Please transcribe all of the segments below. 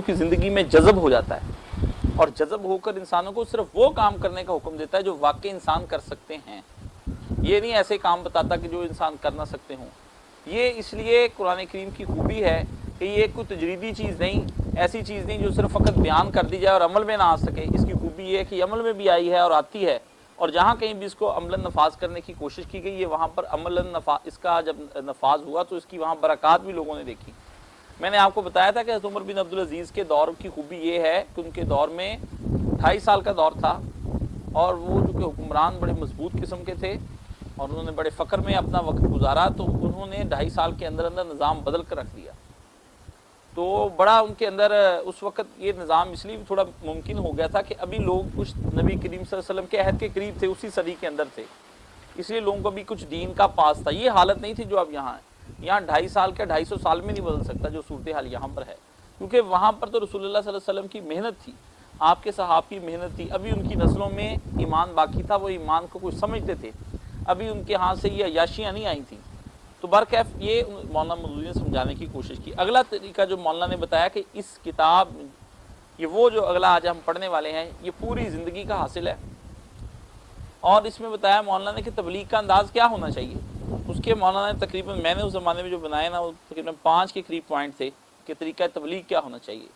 की जिंदगी में जज़ब हो जाता है और जज़ब होकर इंसानों को सिर्फ वो काम करने का हुक्म देता है जो वाकई इंसान कर सकते हैं। ये नहीं ऐसे काम बताता कि जो इंसान कर ना सकते हों। ये इसलिए कुरान करीम की खूबी है कि ये कोई तजरीदी चीज़ नहीं, ऐसी चीज़ नहीं जो सिर्फ फ़कत बयान कर दी जाए और अमल में ना आ सके। इसकी खूबी ये है कि अमल में भी आई है और आती है, और जहाँ कहीं भी इसको अमलन नफाज करने की कोशिश की गई है वहाँ पर अमलन इसका जब नफाज हुआ तो इसकी वहाँ बरक़ात भी लोगों ने देखी। मैंने आपको बताया था कि हज़रत उमर बिन अब्दुल अजीज़ के दौर की खूबी ये है कि उनके दौर में 2.5 साल का दौर था और वो जो कि हुक्मरान बड़े मजबूत किस्म के थे और उन्होंने बड़े फ़क्र में अपना वक्त गुजारा, तो उन्होंने 2.5 साल के अंदर अंदर निज़ाम बदल कर रख दिया। तो बड़ा उनके अंदर उस वक़्त ये निज़ाम इसलिए भी थोड़ा मुमकिन हो गया था कि अभी लोग कुछ नबी करीम सल्लल्लाहु अलैहि वसल्लम के अहद के करीब थे, उसी सदी के अंदर थे, इसलिए लोगों को भी कुछ दीन का पास था। ये हालत नहीं थी जो अब यहाँ है। यहाँ 2.5 साल के 250 साल में नहीं बदल सकता जो सूरत हाल यहाँ पर है, क्योंकि वहाँ पर तो रसूलुल्लाह सल्लल्लाहु अलैहि वसल्लम की मेहनत थी, आपके सहाब की मेहनत थी। अभी उनकी नस्लों में ईमान बाकी था, वो ईमान को कुछ समझते थे, अभी उनके हाथ से ये अयाशियाँ नहीं आई थी। तो बरकैफ ये मौलाना मौदूदी ने समझाने की कोशिश की। अगला तरीका जो मौलाना ने बताया कि इस किताब, ये वो जो अगला आज हम पढ़ने वाले हैं, ये पूरी ज़िंदगी का हासिल है, और इसमें बताया मौलाना ने कि तबलीग का अंदाज़ क्या होना चाहिए। उसके मौलाना ने तकरीबन, मैंने उस ज़माने में जो बनाए ना, वो तकरीबन 5 के करीब पॉइंट थे कि तरीका तबलीग क्या होना चाहिए।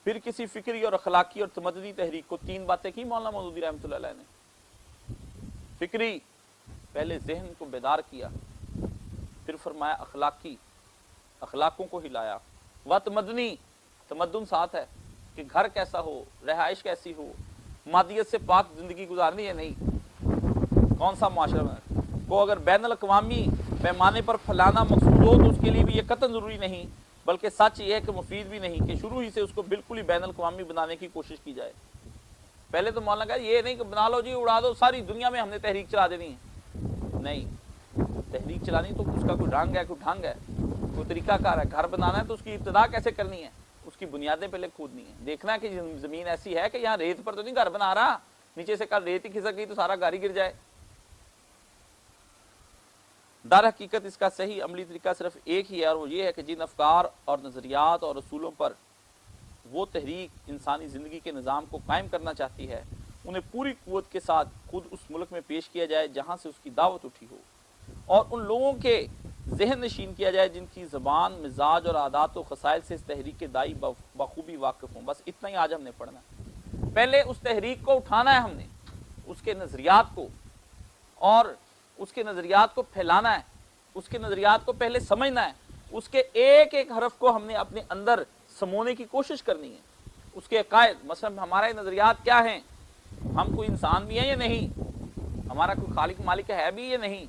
फिर किसी फ़िक्री और अखलाकी और तमद्दुदी तहरीक को 3 बातें की मौलाना मौदूदी रहमतुल्लाह अलैह ने। फ़िक्री, पहले जहन को बेदार किया, फिर फरमाया अखलाकी, अखलाकों को हिलाया, व तमद्दुनी, तमद्दुन साथ है कि घर कैसा हो, रहाइश कैसी हो, मादियत से पाक ज़िंदगी गुजारनी है, नहीं कौन सा माशरा में को अगर बैनुल अक़वामी पैमाने पर फलाना मकसूद हो तो उसके लिए भी ये कतन ज़रूरी नहीं, बल्कि सच ये है कि मुफीद भी नहीं कि शुरू ही से उसको बिल्कुल ही बैनुल अक़वामी बनाने की कोशिश की जाए। पहले तो मौलाना कहा ये नहीं कि बना लो जी, उड़ा दो, सारी दुनिया में हमने तहरीक चला देनी है। नहीं, तहरीक चलानी तो उसका कोई रंग है, कोई ढंग है, कोई तरीकाकार है। घर बनाना है तो उसकी इब्तिदा कैसे करनी है, उसकी बुनियादें पहले खोदनी है। देखना है कि ज़मीन ऐसी है कि यहाँ रेत पर तो नहीं घर बना रहा, नीचे से कल रेत ही खिसक गई तो सारा घर ही गिर जाए। दर हकीकत इसका सही अमली तरीका सिर्फ एक ही है, और वो ये है कि जिन अफकार और नज़रियात और रसूलों पर वो तहरीक इंसानी ज़िंदगी के निज़ाम को कायम करना चाहती है, उन्हें पूरी क़ुव्वत के साथ खुद उस मुल्क में पेश किया जाए जहाँ से उसकी दावत उठी हो, और उन लोगों के जहन नशीन किया जाए जिनकी ज़बान, मिजाज और आदात व खसाइल से इस तहरीक के दाई बखूबी वाकिफ़ हों। बस इतना ही आज हमने पढ़ना है। पहले उस तहरीक को उठाना है हमने, उसके नज़रियात को, और उसके नज़रियात को फैलाना है, उसके नज़रियात को पहले समझना है, उसके एक एक हरफ को हमने अपने अंदर समोने की कोशिश करनी है। उसके अकायद, मसलन हमारा नज़रियात क्या हैं, हम कोई इंसान भी हैं या नहीं, हमारा कोई खालिक मालिक है भी या नहीं,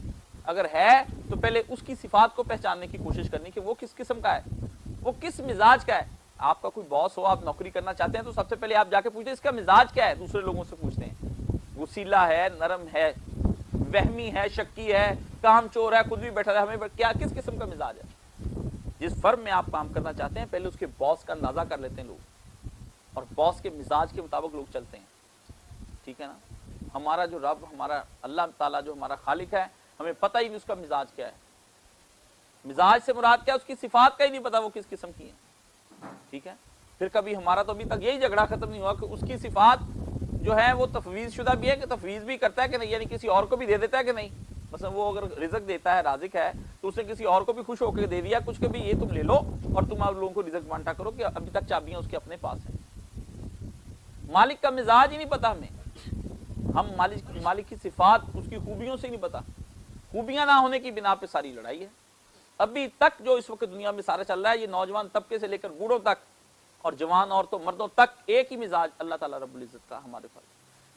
अगर है तो पहले उसकी सिफात को पहचानने की कोशिश करनी कि वो किस किस्म का है, वो किस मिजाज का है। आपका कोई बॉस हो, आप नौकरी करना चाहते हैं तो सबसे पहले आप जाके पूछते हैं इसका मिजाज क्या है, दूसरे लोगों से पूछते हैं, गुस्सीला है, नरम है, वहमी है, शक्की है, कामचोर है, खुद भी बैठा है, हमें क्या किस किस्म का मिजाज है। जिस फर्म में आप काम करना चाहते हैं पहले उसके बॉस का अंदाजा कर लेते हैं लोग, और बॉस के मिजाज के मुताबिक लोग चलते हैं, ठीक है ना। हमारा जो रब, हमारा अल्लाह ताला जो हमारा खालिक है, हमें पता ही नहीं उसका मिजाज क्या है। मिजाज से मुराद क्या है, उसकी सिफात का ही नहीं पता वो किस किस्म की है, ठीक है। फिर कभी हमारा तो अभी तक यही झगड़ा खत्म नहीं हुआ कि उसकी सिफात जो है वो तफवीज़ शुदा भी है कि तफवीज़ भी करता है कि नहीं, यानी किसी और को भी दे देता है कि नहीं। मतलब वो अगर रिज़्क देता है, राज़िक है, तो उसने किसी और को भी खुश होकर दे दिया कुछ, के भी ये तुम ले लो और तुम आप लोगों को रिज़्क बांटा करो, कि अभी तक चाबियां उसके अपने पास हैं। मालिक का मिजाज ही नहीं पता हमें, हम मालिक की सिफात, उसकी खूबियों से ही नहीं पता। खूबियां ना होने की बिना पे सारी लड़ाई है। अभी तक जो इस वक्त दुनिया में सारा चल रहा है, ये नौजवान तबके से लेकर बूढ़ों तक और जवान औरतों मर्दों तक एक ही मिजाज अल्लाह ताला रब्बुल इज्जत का हमारे पास,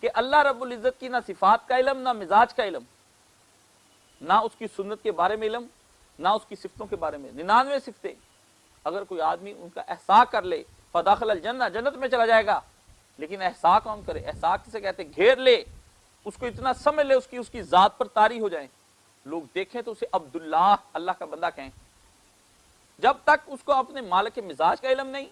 कि अल्लाह रब्बुल इज्जत की ना सिफात का इल्म, ना मिजाज का इल्म, ना उसकी सुन्नत के बारे में इल्म, ना उसकी सिफ्तों के बारे में। 99 सिफ्तें अगर कोई आदमी उनका एहसास कर ले, फदाखल जन्नत, जन्नत में चला जाएगा। लेकिन एहसास कौन करे, एहसास किसे कहते, घेर ले उसको, इतना समझ ले उसकी जात पर तारी हो जाए, लोग देखें तो उसे अब्दुल्लाह, अल्लाह का बंदा कहें। जब तक उसको अपने मालिक के मिजाज का इल्म नहीं,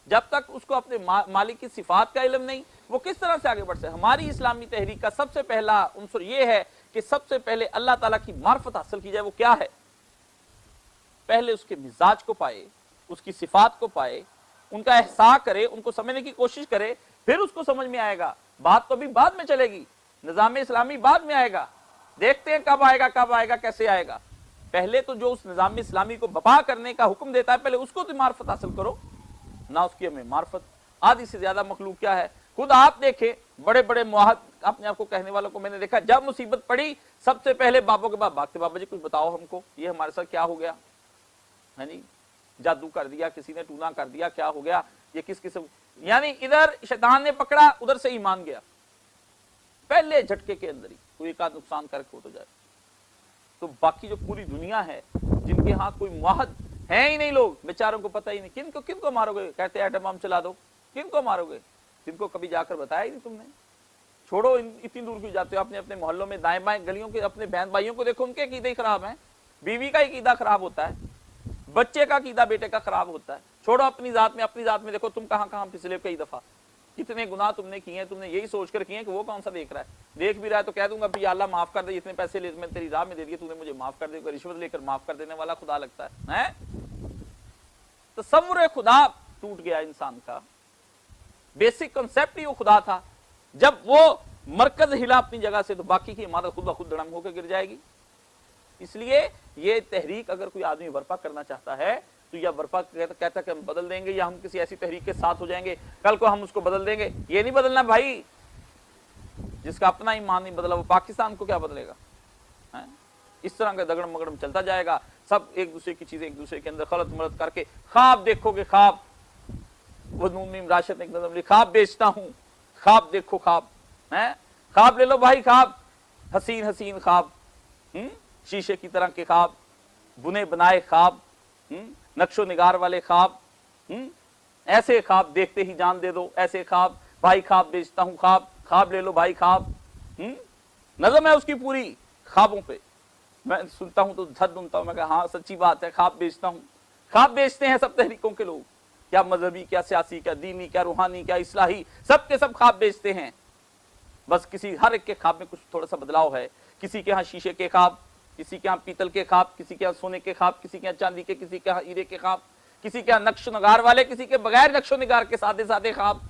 जब तक उसको अपने मालिक की सिफात का इल्म नहीं, वो किस तरह से आगे बढ़ सकते। हमारी इस्लामी तहरीक का सबसे पहला उन्सर ये है कि सबसे पहले अल्लाह ताला की मार्फत हासिल की जाए। वो क्या है, पहले उसके मिजाज को पाए, उसकी सिफात को पाए, उनका एहसास करे, उनको समझने की कोशिश करे, फिर उसको समझ में आएगा। बात तो अभी बाद में चलेगी, निजाम इस्लामी बाद में आएगा, देखते हैं कब आएगा कैसे आएगा। पहले तो जो उस निजाम इस्लामी को बपा करने का हुक्म देता है, पहले उसको तो मार्फत हासिल करो ना, उसकी हमें मार्फत। आधी से ज्यादा मखलूक क्या है, खुद आप देखें, बड़े बड़े मुआहद अपने आप को कहने वालों को मैंने देखा, जब मुसीबत पड़ी सबसे पहले बाबों के बाद भागते, बाबा जी कुछ बताओ हमको, ये हमारे साथ क्या हो गया है, नहीं जादू कर दिया किसी ने, टूना कर दिया, क्या हो गया, ये किस किस्म, यानी इधर शैतान ने पकड़ा, उधर से ईमान गया, पहले झटके के अंदर ही कोई एक आध नुकसान करके हो तो जाए। तो बाकी जो पूरी दुनिया है जिनके हाथ कोई मुआहद है ही नहीं, लोग बेचारों को पता ही नहीं, किनको मारोगे, कहते एटम बम चला दो, किनको मारोगे, जिनको कभी जाकर बताया ही नहीं तुमने। छोड़ो इतनी दूर क्यों जाते हो, अपने अपने मोहल्लों में दाएं बाएं गलियों के अपने बहन भाइयों को देखो, उनके अकीदे खराब है, बीवी का अकीदा खराब होता है, बच्चे का अकीदा बेटे का खराब होता है। छोड़ो अपनी जात में देखो तुम कहां कहां पिछले कई दफा कितने गुनाह तुमने किए हैं, तुमने यही सोचकर किए हैं कि वो कौन सा देख रहा है, देख भी रहा है तो कह दूंगा भी अल्लाह माफ कर दे, इतने पैसे ले मैं तेरी राह में दे दिए, तूने मुझे माफ कर दे, रिश्वत लेकर माफ कर देने वाला खुदा लगता है? तसव्वुर खुदा टूट गया इंसान का, बेसिक कंसेप्ट ही वो खुदा था। जब वो मरकज हिला अपनी जगह से तो बाकी की इमारत खुद ब खुद धड़म होकर गिर जाएगी। इसलिए ये तहरीक अगर कोई आदमी बर्पा करना चाहता है तो या बर्पा कहता कि हम बदल देंगे या हम किसी ऐसी तहरीक के साथ हो जाएंगे, कल को हम उसको बदल देंगे, ये नहीं बदलना भाई। जिसका अपना ईमान नहीं बदला वो पाकिस्तान को क्या बदलेगा, है? इस तरह का दगड़म मगड़म चलता जाएगा, सब एक दूसरे की चीजें एक दूसरे के अंदर खलत मलत करके। ख्वाब देखोगे, ख्वाब, वो नून राशिद ने एक नज़म लिखी, ख्वाब बेचता हूं, ख्वाब देखो ख्वाब, है? ख्वाब ले लो भाई, ख्वाब हसीन हसीन ख्वाब, शीशे की तरह के ख्वाब, बुने बनाए ख्वाब, नक्शो निगार वाले ख्वाब, ऐसे ख्वाब देखते ही जान दे दो, ऐसे ख्वाब भाई, ख्वाब बेचता हूं, ख्वाब ख्वाब ले लो भाई, ख्वाब। नज़म है उसकी पूरी ख्वाबों पे। मैं सुनता हूं तो झट सुनता हूं, मैं कहा हाँ सच्ची बात है, ख्वाब बेचता हूं। ख्वाब बेचते हैं सब तहरीकों के लोग, क्या मजहबी, क्या सियासी, क्या दीनी, क्या रूहानी, क्या इस्लाही, सब के सब ख्वाब बेचते हैं। बस किसी हर एक के ख्वाब में कुछ थोड़ा सा बदलाव है, किसी के यहाँ शीशे के ख्वाब, किसी के यहाँ पीतल के ख्वाब, किसी के यहाँ सोने के ख्वाब, किसी के यहाँ चांदी के, किसी के यहाँ हीरे के ख्वाब, किसी के यहाँ नक्शो नगार वाले, किसी के बगैर नक्शो निगार के सादे सादे ख्वाब,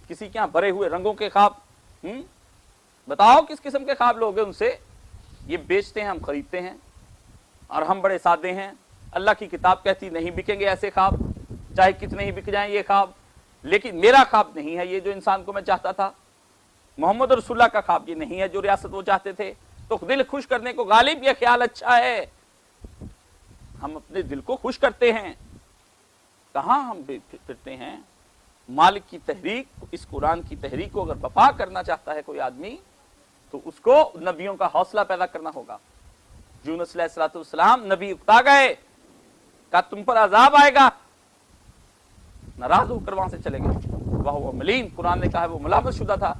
किसी के यहाँ भरे हुए रंगों के ख्वाब। बताओ किस किस्म के ख्वाब लोग हैं उनसे ये बेचते हैं, हम खरीदते हैं और हम बड़े सादे हैं। अल्लाह की किताब कहती नहीं बिकेंगे ऐसे ख्वाब, चाहे कितने ही बिक जाएं ये ख्वाब, लेकिन मेरा ख्वाब नहीं है ये जो इंसान को मैं चाहता था। मोहम्मद रसूलुल्लाह का ख्वाब ये नहीं है जो रियासत वो चाहते थे। तो दिल खुश करने को गालिब ये ख्याल अच्छा है, हम अपने दिल को खुश करते हैं, कहां हम फिरते हैं। मालिक की तहरीक, इस कुरान की तहरीक को अगर वफा करना चाहता है कोई आदमी तो उसको नबियों का हौसला पैदा करना होगा। यूनुस अलैहिस्सलाम नबी उकता गए, कहा तुम पर अजाब आएगा, नाराज होकर वहां से चले गए। वह मलीन, कुरान ने कहा वो मुलावत शुदा था।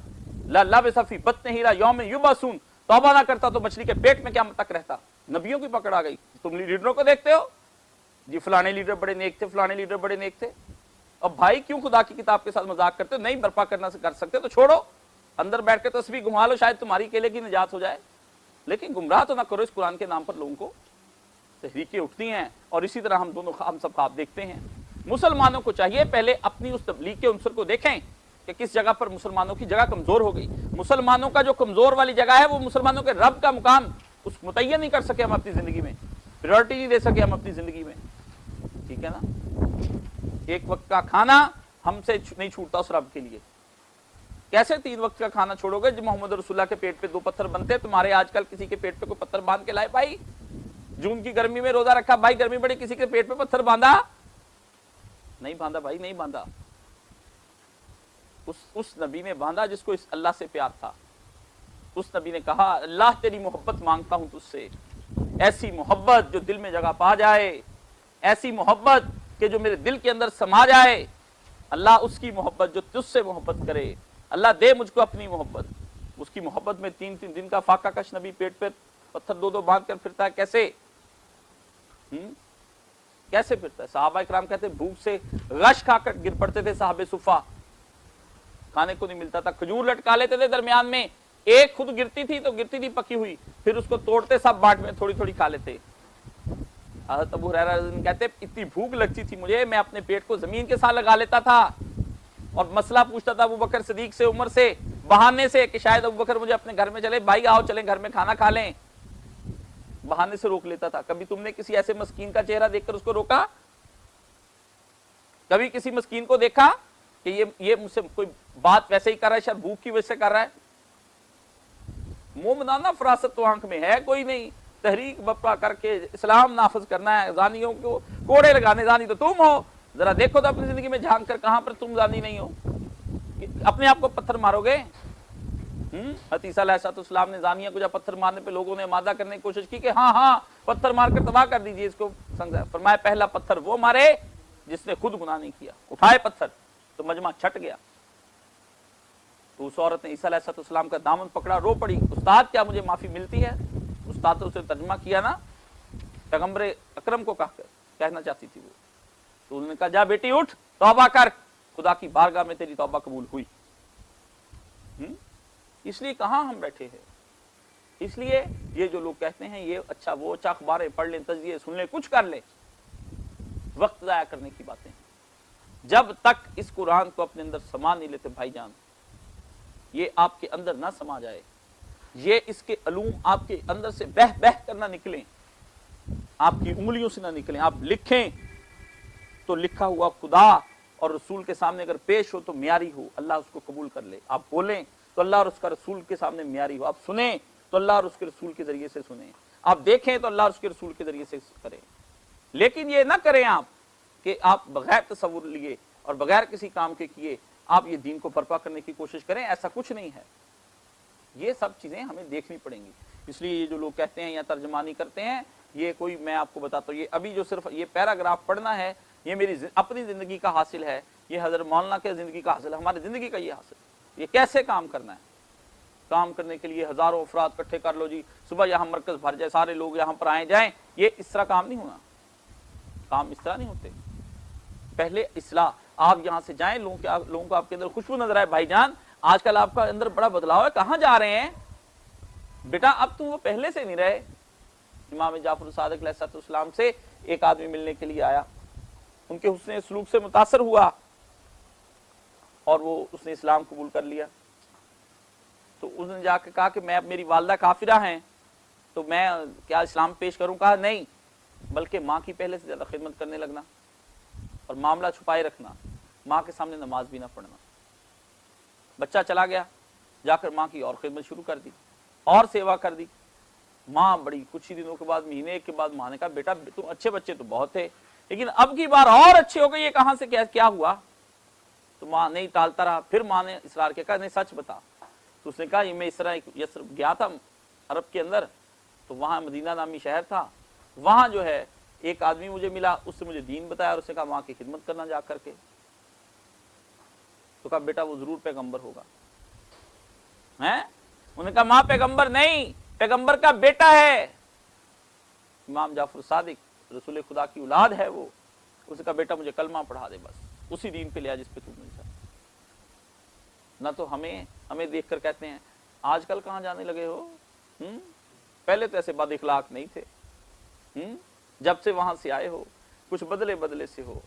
लबसा फी बत्न हीरा यौम युबअसून, तौबा ना करता तो मछली के पेट में क़यामत तक रहता। नबियों की पकड़ आ गई। तुम लीडरों को देखते हो जी, फलाने लीडर बड़े नेक थे, फलाने लीडर बड़े नेक थे। अब भाई क्यों खुदा की किताब के साथ मजाक करते हो? नहीं बर्पा करना कर सकते तो छोड़ो, अंदर बैठ के तस्बीह घुमा लो, शायद तुम्हारी केले की निजात हो जाए, लेकिन गुमराह तो ना करो इस कुरान के नाम पर। लोगों को तहरीकें उठती हैं और इसी तरह हम सब ख्वाब देखते हैं। मुसलमानों को चाहिए पहले अपनी उस तबलीग के उनसर को देखें कि किस जगह पर मुसलमानों की जगह कमजोर हो गई। मुसलमानों का जो कमजोर वाली जगह है वो मुसलमानों के रब का मुकाम उस मुतय्यन नहीं कर सके हम अपनी जिंदगी में, प्रायोरिटी नहीं दे सके हम अपनी जिंदगी में, ठीक है ना। एक वक्त का खाना हमसे नहीं छूटता उस रब के लिए। कैसे 3 वक्त का खाना छोड़ोगे जब मोहम्मद रसूलुल्लाह के पेट पे 2 पत्थर बनते? तुम्हारे आजकल किसी के पेट पे कोई पत्थर बांध के लाए भाई? जून की गर्मी में रोजा रखा भाई, गर्मी बड़ी, किसी के पेट पे पत्थर बांधा? नहीं बांधा भाई, नहीं बांधा। उस नबी ने बांधा जिसको इस अल्लाह से प्यार था। उस नबी ने कहा अल्लाह तेरी मोहब्बत मांगता हूं तुझसे, ऐसी मोहब्बत जो दिल में जगह पा जाए, ऐसी मोहब्बत कि जो मेरे दिल के अंदर समा जाए। अल्लाह उसकी मोहब्बत जो तुझसे मोहब्बत करे, अल्लाह दे मुझको अपनी मोहब्बत। उसकी मोहब्बत में 3-3 दिन का फाका कश नबी पेट पे पत्थर 2-2 बांध कर फिरता है। कैसे कैसे फिरता है? सहाबा इकराम कहते भूख से गश खाकर गिर पड़ते थे साहबे सुफा, खाने को नहीं मिलता था। खजूर लटका लेते थे दरमियान में, एक खुद गिरती थी तो गिरती थी पकी हुई, फिर उसको तोड़ते सब बाट में थोड़ी थोड़ी खा लेते। हज़रत अबू हुरैरा रज़ी अल्लाह अन्हु कहते इतनी भूख लगती थी मुझे, मैं अपने पेट को जमीन के साथ लगा लेता था और मसला पूछता था अबू बकर सिद्दीक से, उमर से, बहाने से कि शायद अबू बकर मुझे अपने घर में चले, भाई आओ चलें घर में खाना खा लें, बहाने से रोक लेता था। कभी तुमने किसी ऐसे मस्कीन का चेहरा देखकर उसको रोका? कभी किसी मस्कीन को देखा कि ये मुझसे कोई बात वैसे ही कर रहा है, शायद भूख की वजह से कर रहा है? मोमनाना फरासत तो आंख में है कोई नहीं, तहरीक बप्पा करके इस्लाम नाफज करना है, जानियों को कोड़े लगाने, जानी तो तुम हो, जरा देखो तो अपनी जिंदगी में झांक कर कहां पर तुम जानी नहीं हो, अपने आप को पत्थर मारोगे? हतीसा अलैहिस्सलाम ने जानिया को जब पत्थर मारने पे लोगों ने मादा करने की कोशिश की कि हाँ हाँ पत्थर मारकर तबाह कर दीजिए इसको, फरमाया पहला पत्थर वो मारे जिसने खुद गुनाह नहीं किया, उठाए पत्थर तो मजमा छट गया। तो उस औरत ने ईसा अलैहिस्सलाम का दामन पकड़ा, रो पड़ी, उस्ताद क्या मुझे माफी मिलती है? उस्ताद तो उसे तर्जुमा किया ना, पैगंबर अकरम को कहना चाहती थी वो। तो उन्होंने कहा जा बेटी उठ, तौबा कर, खुदा की बारगाह में तेरी तौबा कबूल हुई। इसलिए कहां हम बैठे हैं। इसलिए ये जो लोग कहते हैं ये अच्छा वो अच्छा, अखबारें पढ़ लें, तज़किये सुन लें, कुछ कर लें, वक्त जाया करने की बातें। जब तक इस कुरान को अपने अंदर समा नहीं लेते भाईजान, ये आपके अंदर ना समा जाए, ये इसके अलूम आपके अंदर से बह बह कर ना निकलें, आपकी उंगलियों से ना निकलें, आप लिखें तो लिखा हुआ खुदा और रसूल के सामने अगर पेश हो तो म्यारी हो, अल्लाह उसको कबूल कर ले। आप बोलें तो अल्लाह और उसका रसूल के सामने म्यारी हो, आप सुने तो अल्लाह और उसके रसूल के जरिए से सुने, आप देखें तो अल्लाह और उसके रसूल के जरिए से करें। लेकिन ये ना करें आप कि आप बगैर तसव्वुर लिए और बगैर किसी काम के किए आप ये दीन को बर्पा करने की कोशिश करें, ऐसा कुछ नहीं है। ये सब चीजें हमें देखनी पड़ेंगी। इसलिए ये जो लोग कहते हैं या तर्जमानी करते हैं, ये कोई, मैं आपको बताता हूँ, ये अभी जो सिर्फ ये पैराग्राफ पढ़ना है, ये मेरी अपनी जिंदगी का हासिल है, ये हजरत मौलाना के जिंदगी का हासिल है, हमारी जिंदगी का ये हासिल। ये कैसे काम करना है, काम करने के लिए हजारों अफराद इकट्ठे कर लो जी, सुबह यहाँ मरकज भर जाए, सारे लोग यहाँ पर आए जाएं, ये इस तरह काम नहीं होना, काम इस तरह नहीं होते। पहले इस्लाह, आप यहाँ से जाएं, लोगों को आपके अंदर खुशबू नजर आए, भाईजान आजकल आपका अंदर बड़ा बदलाव है, कहाँ जा रहे हैं बेटा, अब तुम वो पहले से नहीं रहे। इमाम जाफर सादिक अलैहिस्सलाम से एक आदमी मिलने के लिए आया, उनके हुस्न सलूक से मुतासर हुआ और वो उसने इस्लाम कबूल कर लिया। तो उसने जाकर कहा कि मैं, मेरी वालदा काफिरा हैं, तो मैं क्या इस्लाम पेश करूं? कहा नहीं, बल्कि माँ की पहले से ज्यादा खिदमत करने लगना और मामला छुपाए रखना, माँ के सामने नमाज भी ना पढ़ना। बच्चा चला गया, जाकर माँ की और खिदमत शुरू कर दी और सेवा कर दी। माँ बड़ी कुछ ही दिनों के बाद, महीने के बाद माँ ने कहा बेटा तुम अच्छे बच्चे तो बहुत थे, लेकिन अब की बार और अच्छे हो गए, ये कहां से क्या हुआ? तो माँ नहीं टालता रहा, फिर माँ ने इसरार किया, कहा नहीं सच बता। तो उसने कहा मैं इस तरह यस्रब गया था अरब के अंदर, तो वहां मदीना नामी शहर था, वहां जो है एक आदमी मुझे मिला, उससे मुझे दीन बताया और उसने कहा माँ की खिदमत करना जा करके। तो कहा बेटा वो जरूर पैगंबर होगा हैं? उन्होंने कहा माँ पैगंबर नहीं, पैगंबर का बेटा है, इमाम जाफर सादिक रसूल खुदा की औलाद है वो। उसने कहा बेटा मुझे कलमा पढ़ा दे, बस उसी दीन पे लिया जिस पे तू मिलता। ना तो हमें देखकर कहते हैं आजकल कहां जाने लगे हो, पहले तो ऐसे बद इखलाक नहीं थे, जब से वहां से आए हो कुछ बदले से हो,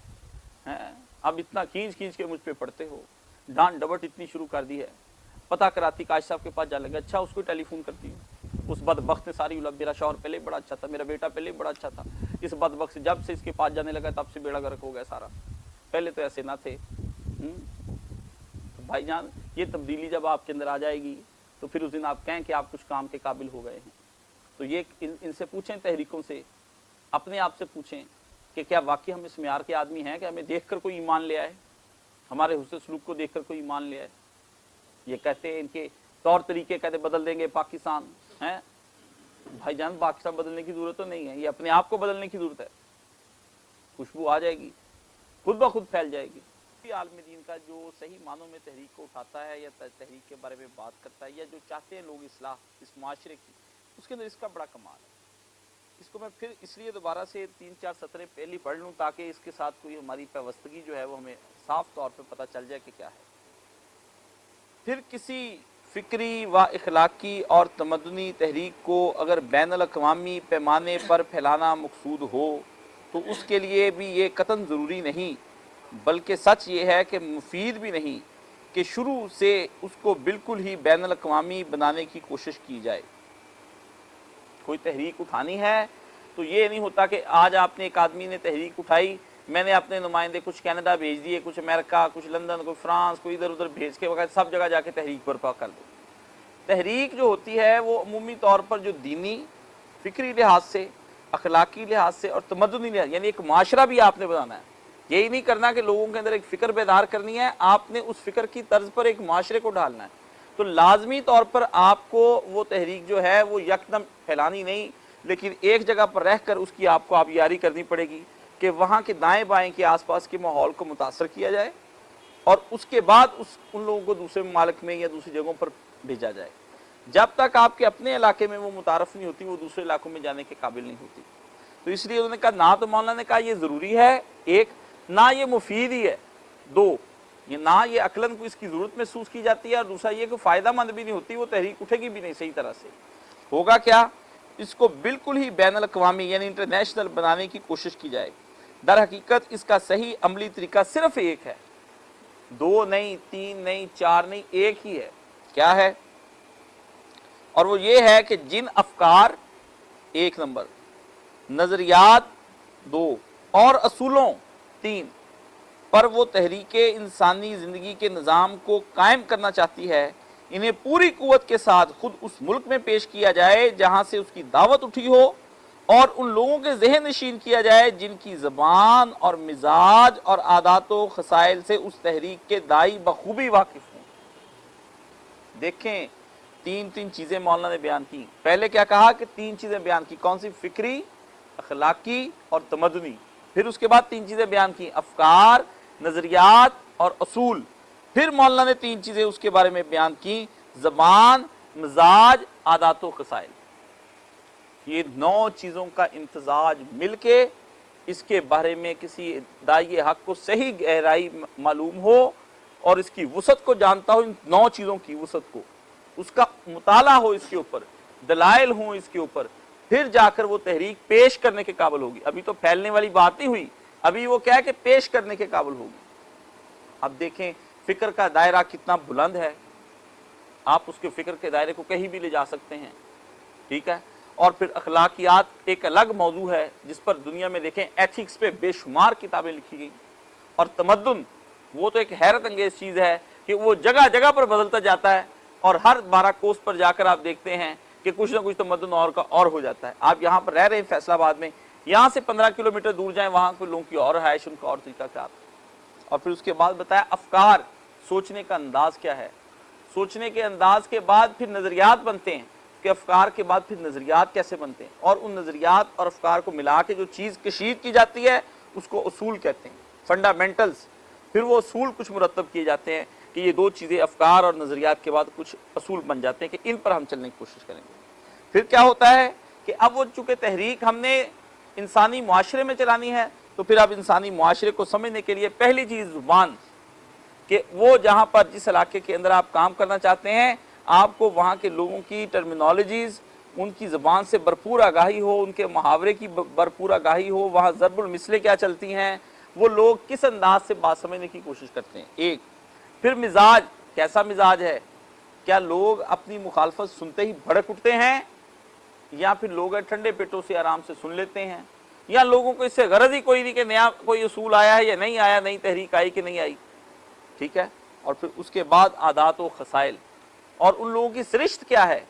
हैं? अब इतना खींच के मुझ पे पड़ते हो, डांट डबट इतनी शुरू कर दी है। पता कराती काश साहब के पास जा लगे, अच्छा उसको टेलीफोन करती हूँ, उस बदबख्त ने सारी मेरा शौहर पहले बड़ा अच्छा था, मेरा बेटा पहले बड़ा अच्छा था, इस बदबख्त से जब से इसके पास जाने लगा तब से बेड़ा गर्क हो गया सारा, पहले तो ऐसे ना थे। तो भाईजान ये तब्दीली जब आपके अंदर आ जाएगी तो फिर उस दिन आप कहें कि आप कुछ काम के काबिल हो गए हैं। तो ये इनसे पूछें, तहरीकों से, अपने आप से पूछें कि क्या वाकई हम इस म्यार के आदमी हैं कि हमें देखकर कोई ईमान ले आए, हमारे हुस्न सलूक को देखकर कोई ईमान ले आए। ये कहते हैं इनके तौर तरीके कहते बदल देंगे पाकिस्तान, हैं? भाईजान पाकिस्तान बदलने की जरूरत तो नहीं है, ये अपने आप को बदलने की जरूरत है। खुशबू आ जाएगी, खुद ब खुद फैल जाएगी। आलम दीन का जो सही मानों में तहरीक को उठाता है या तहरीक के बारे में बात करता है या जो चाहते हैं लोग इस्लाह इस माशरे की, उसके अंदर इसका बड़ा कमाल है। इसको मैं फिर इसलिए दोबारा से 3-4 सतरें पहली पढ़ लूँ ताकि इसके साथ कोई हमारी पैवस्तगी जो है वो हमें साफ तौर पे पता चल जाए कि क्या है। फिर किसी फिक्री व इखलाकी और तमद्दुनी तहरीक को अगर बैनुल अक़वामी पैमाने पर फैलाना मकसूद हो تو اس کے لیے بھی یہ قطعاً ضروری نہیں، بلکہ سچ یہ ہے کہ مفید بھی نہیں کہ شروع سے اس کو بالکل ہی بین الاقوامی بنانے کی کوشش کی جائے۔ کوئی تحریک اٹھانی ہے تو یہ نہیں ہوتا کہ آج آپ نے ایک آدمی نے تحریک اٹھائی، میں نے اپنے نمائندے کچھ کینیڈا بھیج دیے، کچھ امریکہ، کچھ لندن، کوئی فرانس، کوئی ادھر ادھر بھیج کے وغیرہ سب جگہ جا کے تحریک برپا کر دو۔ تحریک جو ہوتی ہے وہ عمومی طور پر جو دینی، فکری لحاظ سے، اخلاقی لحاظ سے اور تمدنی لحاظ، یعنی ایک معاشرہ بھی آپ نے بنانا ہے۔ یہی نہیں کرنا کہ لوگوں کے اندر ایک فکر بیدار کرنی ہے، آپ نے اس فکر کی طرز پر ایک معاشرے کو ڈالنا ہے۔ تو لازمی طور پر آپ کو وہ تحریک جو ہے وہ یکدم پھیلانی نہیں، لیکن ایک جگہ پر رہ کر اس کی آپ کو آبیاری کرنی پڑے گی کہ وہاں کے دائیں بائیں کے آس پاس کے ماحول کو متاثر کیا جائے، اور اس کے بعد ان لوگوں کو دوسرے ممالک میں یا دوسری جگہوں پر بھیجا جائے۔ جب تک آپ کے اپنے علاقے میں وہ متعارف نہیں ہوتی، وہ دوسرے علاقوں میں جانے کے قابل نہیں ہوتی۔ تو اس لیے انہوں نے کہا، نہ تو مولانا نے کہا یہ ضروری ہے ایک، نہ یہ مفید ہی ہے دو، یہ نہ یہ عقلاً کو اس کی ضرورت محسوس کی جاتی ہے، اور دوسرا یہ کہ فائدہ مند بھی نہیں ہوتی، وہ تحریک اٹھے گی بھی نہیں صحیح طرح سے۔ ہوگا کیا؟ اس کو بالکل ہی بین الاقوامی یعنی انٹرنیشنل بنانے کی کوشش کی جائے۔ در حقیقت اس کا صحیح عملی طریقہ صرف ایک ہے، دو نہیں، تین نہیں، چار نہیں، ایک ہی ہے۔ کیا ہے؟ اور وہ یہ ہے کہ جن افکار، ایک نمبر، نظریات دو، اور اصولوں تین، پر وہ تحریک انسانی زندگی کے نظام کو قائم کرنا چاہتی ہے، انہیں پوری قوت کے ساتھ خود اس ملک میں پیش کیا جائے جہاں سے اس کی دعوت اٹھی ہو، اور ان لوگوں کے ذہن نشین کیا جائے جن کی زبان اور مزاج اور عادات و خصائل سے اس تحریک کے داعی بخوبی واقف ہوں۔ دیکھیں، تین چیزیں مولانا نے بیان کی۔ پہلے کیا کہا کہ تین چیزیں بیان کی، کون سی؟ فکری، اخلاقی اور تمدنی۔ پھر اس کے بعد تین چیزیں بیان کی، افکار، نظریات اور اصول۔ پھر مولانا نے تین چیزیں اس کے بارے میں بیان کی، زبان، مزاج، عادات و خصائل۔ یہ 9 چیزوں کا امتزاج مل کے اس کے بارے میں کسی داعی حق کو صحیح گہرائی معلوم ہو اور اس کی وسعت کو جانتا ہو، ان 9 چیزوں کی وسعت کو، اس کا مطالعہ ہو، اس کے اوپر دلائل ہوں اس کے اوپر، پھر جا کر وہ تحریک پیش کرنے کے قابل ہوگی۔ ابھی تو پھیلنے والی بات نہیں ہوئی، ابھی وہ کیا ہے کہ پیش کرنے کے قابل ہوگی۔ اب دیکھیں فکر کا دائرہ کتنا بلند ہے، آپ اس کے فکر کے دائرے کو کہیں بھی لے جا سکتے ہیں، ٹھیک ہے۔ اور پھر اخلاقیات ایک الگ موضوع ہے جس پر دنیا میں دیکھیں ایتھکس پہ بے شمار کتابیں لکھی گئی، اور تمدن وہ تو ایک حیرت انگیز چیز ہے کہ وہ جگہ جگہ پر بدلتا جاتا ہے، اور ہر 12 کوس پر جا کر آپ دیکھتے ہیں کہ کچھ نہ کچھ تمدن اور کا اور ہو جاتا ہے۔ آپ یہاں پر رہ رہے ہیں فیصل آباد میں، یہاں سے 15 کلومیٹر دور جائیں، وہاں کے لوگوں کی اور رہائش، ان کا اور طریقہ کار۔ اور پھر اس کے بعد بتایا افکار، سوچنے کا انداز کیا ہے، سوچنے کے انداز کے بعد پھر نظریات بنتے ہیں، کہ افکار کے بعد پھر نظریات کیسے بنتے ہیں، اور ان نظریات اور افکار کو ملا کے جو چیز کشید کی جاتی ہے اس کو اصول کہتے ہیں، فنڈامنٹلز۔ پھر وہ اصول کچھ مرتب کیے جاتے ہیں کہ یہ 2 چیزیں افکار اور نظریات کے بعد کچھ اصول بن جاتے ہیں کہ ان پر ہم چلنے کی کوشش کریں گے۔ پھر کیا ہوتا ہے کہ اب وہ چونکہ تحریک ہم نے انسانی معاشرے میں چلانی ہے، تو پھر اب انسانی معاشرے کو سمجھنے کے لیے پہلی چیز زبان، کہ وہ جہاں پر جس علاقے کے اندر آپ کام کرنا چاہتے ہیں، آپ کو وہاں کے لوگوں کی ٹرمینالوجیز، ان کی زبان سے بھرپور آگاہی ہو، ان کے محاورے کی بھرپور آگاہی ہو، وہاں ضرب المثلیں کیا چلتی ہیں، وہ لوگ کس انداز سے بات سمجھنے کی کوشش کرتے ہیں، ایک۔ پھر مزاج، کیسا مزاج ہے، کیا لوگ اپنی مخالفت سنتے ہی بھڑک اٹھتے ہیں، یا پھر لوگ ٹھنڈے پیٹوں سے آرام سے سن لیتے ہیں، یا لوگوں کو اس سے غرض ہی کوئی نہیں کہ نیا کوئی اصول آیا ہے یا نہیں آیا، نئی تحریک آئی کہ نہیں آئی، ٹھیک ہے۔ اور پھر اس کے بعد عادات و خصائل، اور ان لوگوں کی سرشت کیا ہے،